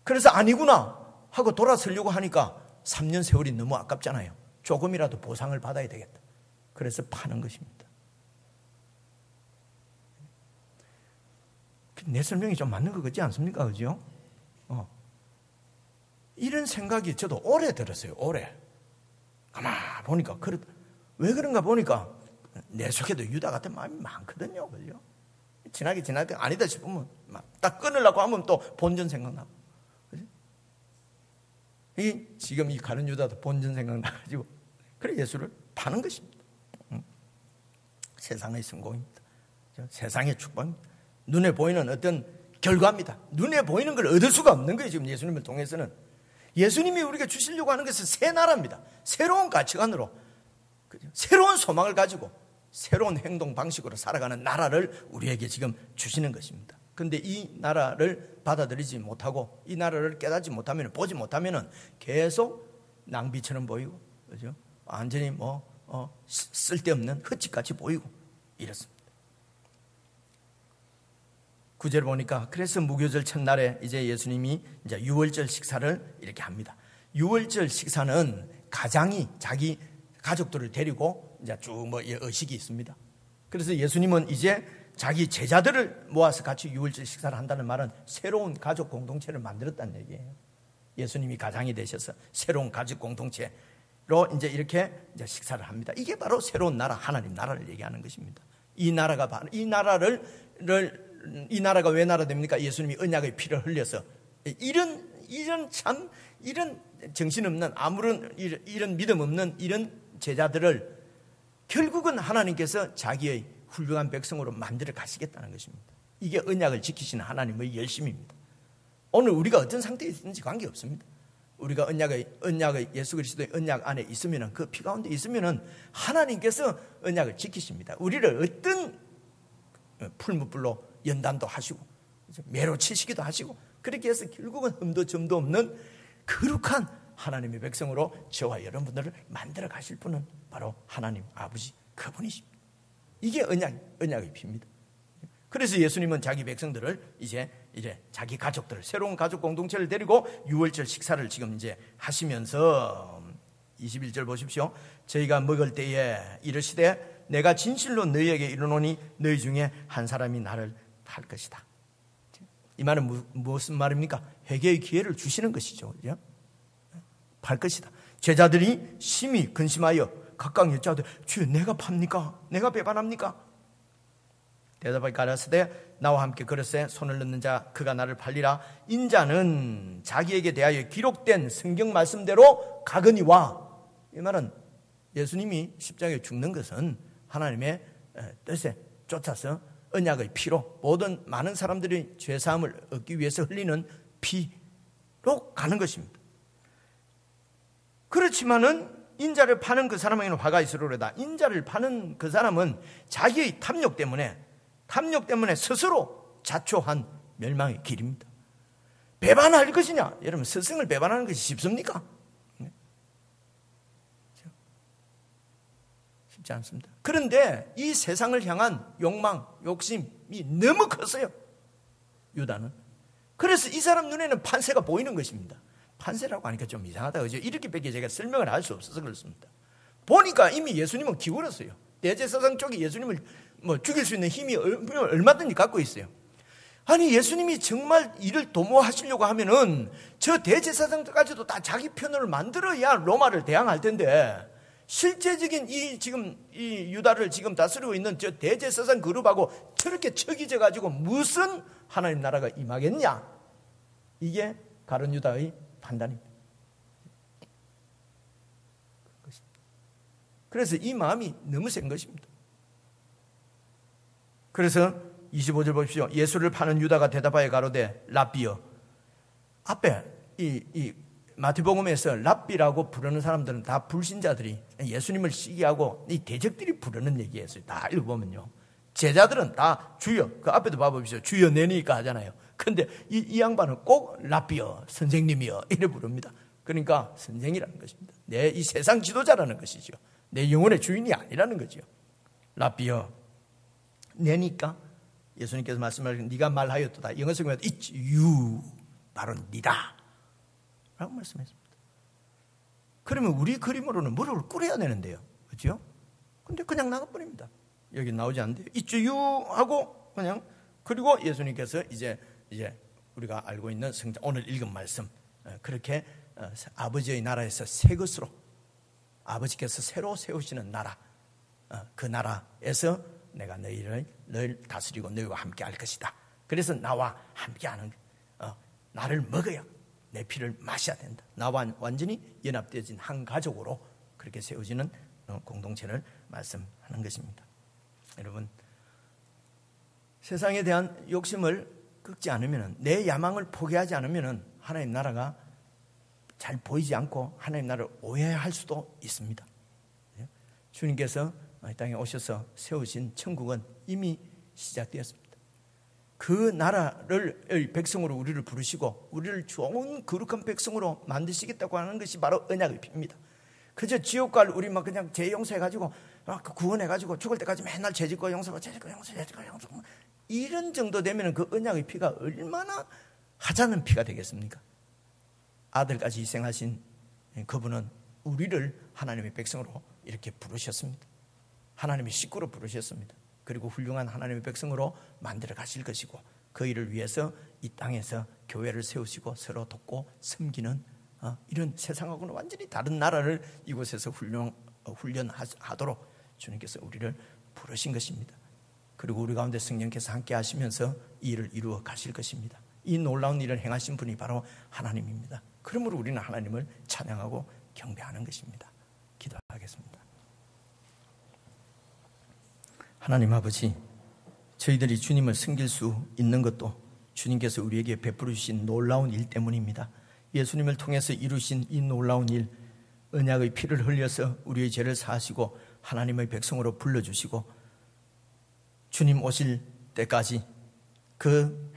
그래서 아니구나 하고 돌아서려고 하니까 3년 세월이 너무 아깝잖아요. 조금이라도 보상을 받아야 되겠다. 그래서 파는 것입니다. 내 설명이 좀 맞는 것 같지 않습니까? 그죠? 이런 생각이 저도 오래 들었어요. 오래. 가만 보니까 왜 그런가 보니까 내 속에도 유다 같은 마음이 많거든요. 그죠? 지나게 아니다 싶으면 막 딱 끊으려고 하면 또 본전 생각나고. 지금 이 가룟 유다도 본전 생각나가지고 그래 예수를 파는 것입니다. 세상의 성공입니다. 세상의 축복입니다. 눈에 보이는 어떤 결과입니다. 눈에 보이는 걸 얻을 수가 없는 거예요. 지금 예수님을 통해서는. 예수님이 우리가 주시려고 하는 것은 새 나라입니다. 새로운 가치관으로, 새로운 소망을 가지고 새로운 행동 방식으로 살아가는 나라를 우리에게 지금 주시는 것입니다. 그런데 이 나라를 받아들이지 못하고 이 나라를 깨닫지 못하면, 보지 못하면 계속 낭비처럼 보이고, 그죠? 완전히 쓸데없는 헛짓같이 보이고 이렇습니다. 9절 보니까 그래서 무교절 첫날에 이제 예수님이 이제 유월절 식사를 이렇게 합니다. 유월절 식사는 가장이 자기 가족들을 데리고 이제 쭉 의식이 있습니다. 그래서 예수님은 이제 자기 제자들을 모아서 같이 유월절 식사를 한다는 말은 새로운 가족 공동체를 만들었다는 얘기예요. 예수님이 가장이 되셔서 새로운 가족 공동체로 이제 이렇게 이제 식사를 합니다. 이게 바로 새로운 나라, 하나님 나라를 얘기하는 것입니다. 이 나라가 바로 이 나라가 왜 나라 됩니까? 예수님이 언약의 피를 흘려서 이런 정신없는 아무런 이런 믿음 없는 이런 제자들을 결국은 하나님께서 자기의 훌륭한 백성으로 만들어 가시겠다는 것입니다. 이게 언약을 지키시는 하나님의 열심입니다. 오늘 우리가 어떤 상태에 있는지 관계없습니다. 우리가 언약의 예수 그리스도의 언약 안에 있으면, 그 피 가운데 있으면 하나님께서 언약을 지키십니다. 우리를 어떤 풀무불로 연단도 하시고 매로 치시기도 하시고, 그렇게 해서 결국은 흠도 점도 없는 거룩한 하나님의 백성으로 저와 여러분들을 만들어 가실 분은 바로 하나님 아버지, 그분이십니다. 이게 언약의 피입니다. 그래서 예수님은 자기 백성들을 이제 자기 가족들을, 새로운 가족 공동체를 데리고 유월절 식사를 지금 이제 하시면서 21절 보십시오. 저희가 먹을 때에 이르시되 내가 진실로 너희에게 이르노니 너희 중에 한 사람이 나를 팔 것이다. 이 말은 무슨 말입니까? 회개의 기회를 주시는 것이죠. 그죠? 팔 것이다. 제자들이 심히 근심하여 각각 여짜오되 주여 내가 팝니까? 내가 배반합니까? 대답하여 가라사대 나와 함께 그릇에 손을 넣는 자 그가 나를 팔리라. 인자는 자기에게 대하여 기록된 성경 말씀대로 가거니와. 이 말은 예수님이 십자가에 죽는 것은 하나님의 뜻에 쫓아서 언약의 피로 모든 많은 사람들이 죄사함을 얻기 위해서 흘리는 피로 가는 것입니다. 그렇지만은 인자를 파는 그 사람에게는 화가 있으리로다. 인자를 파는 그 사람은 자기의 탐욕 때문에 스스로 자초한 멸망의 길입니다. 배반할 것이냐? 여러분, 스승을 배반하는 것이 쉽습니까? 쉽지 않습니다. 그런데 이 세상을 향한 욕망, 욕심이 너무 컸어요, 유다는. 그래서 이 사람 눈에는 판세가 보이는 것입니다. 판세라고 하니까 좀 이상하다, 그죠? 이렇게밖에 제가 설명을 할 수 없어서 그렇습니다. 보니까 이미 예수님은 기울었어요. 대제사장 쪽이 예수님을 죽일 수 있는 힘이 얼마든지 갖고 있어요. 아니, 예수님이 정말 이를 도모하시려고 하면은 저 대제사장까지도 다 자기 편을 만들어야 로마를 대항할 텐데, 실제적인 이 유다를 지금 다스리고 있는 저 대제사장 그룹하고 저렇게 척이져 가지고 무슨 하나님 나라가 임하겠냐? 이게 가룟 유다의 판단입니다. 그래서 이 마음이 너무 센 것입니다. 그래서 25절 보십시오. 예수를 파는 유다가 대답하여 가로되 랍비여. 앞에 이 마태복음에서 랍비라고 부르는 사람들은 다 불신자들이 예수님을 시기하고 이 대적들이 부르는 얘기였어요. 다 읽어보면요. 제자들은 다 주여, 그 앞에도 봐보십시오. 주여 내니까 하잖아요. 근데 이 양반은 꼭 랍비여, 선생님이여 이래 부릅니다. 그러니까 선생이라는 것입니다. 내 이 세상 지도자라는 것이죠. 내 영혼의 주인이 아니라는 거죠. 랍비여 내니까 예수님께서 말씀하신 네가 말하였도다. 영어 성경에 It's you, 바로 니다 라고 말씀했습니다. 그러면 우리 그림으로는 무릎을 꿇어야 되는데요, 그렇죠? 근데 그냥 나가버립니다. 여기 나오지 않는데요. It's you 하고 그냥, 그리고 예수님께서 이제 우리가 알고 있는 성경 오늘 읽은 말씀, 그렇게 아버지의 나라에서 새 것으로 아버지께서 새로 세우시는 나라, 그 나라에서 내가 너희를 다스리고 너희와 함께 할 것이다. 그래서 나와 함께하는, 나를 먹어야 내 피를 마셔야 된다. 나와 완전히 연합되어진 한 가족으로 그렇게 세워지는 공동체를 말씀하는 것입니다. 여러분, 세상에 대한 욕심을 꺾지 않으면, 내 야망을 포기하지 않으면 하나님 나라가 잘 보이지 않고 하나님 나라를 오해할 수도 있습니다. 주님께서 이 땅에 오셔서 세우신 천국은 이미 시작되었습니다. 그 나라를 백성으로 우리를 부르시고 우리를 좋은 거룩한 백성으로 만드시겠다고 하는 것이 바로 언약의 피입니다. 그저 지옥 갈 우리 막 그냥 죄 용서해가지고 구원해가지고 죽을 때까지 맨날 죄 짓고 용서하고 죄 짓고 용서하고 이런 정도 되면 그 언약의 피가 얼마나 하찮은 피가 되겠습니까? 아들까지 희생하신 그분은 우리를 하나님의 백성으로 이렇게 부르셨습니다. 하나님의 식구로 부르셨습니다. 그리고 훌륭한 하나님의 백성으로 만들어 가실 것이고, 그 일을 위해서 이 땅에서 교회를 세우시고 서로 돕고 섬기는 이런 세상하고는 완전히 다른 나라를 이곳에서 훈련하도록 주님께서 우리를 부르신 것입니다. 그리고 우리 가운데 성령께서 함께 하시면서 이 일을 이루어 가실 것입니다. 이 놀라운 일을 행하신 분이 바로 하나님입니다. 그러므로 우리는 하나님을 찬양하고 경배하는 것입니다. 기도하겠습니다. 하나님 아버지, 저희들이 주님을 섬길 수 있는 것도 주님께서 우리에게 베풀어 주신 놀라운 일 때문입니다. 예수님을 통해서 이루신 이 놀라운 일, 언약의 피를 흘려서 우리의 죄를 사하시고 하나님의 백성으로 불러주시고 주님 오실 때까지 그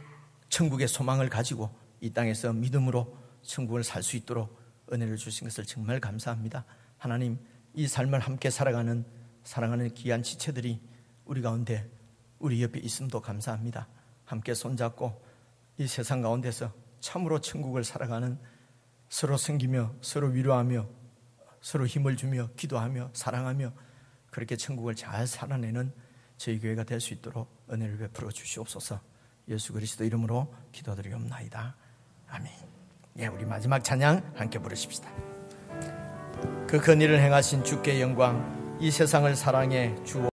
천국의 소망을 가지고 이 땅에서 믿음으로 천국을 살 수 있도록 은혜를 주신 것을 정말 감사합니다. 하나님, 이 삶을 함께 살아가는 사랑하는 귀한 지체들이 우리 가운데 우리 옆에 있음도 감사합니다. 함께 손잡고 이 세상 가운데서 참으로 천국을 살아가는, 서로 섬기며 서로 위로하며 서로 힘을 주며 기도하며 사랑하며 그렇게 천국을 잘 살아내는 저희 교회가 될 수 있도록 은혜를 베풀어 주시옵소서. 예수 그리스도 이름으로 기도드리옵나이다. 아멘. 예, 우리 마지막 찬양 함께 부르십시다. 그 큰일을 행하신 주께 영광, 이 세상을 사랑해 주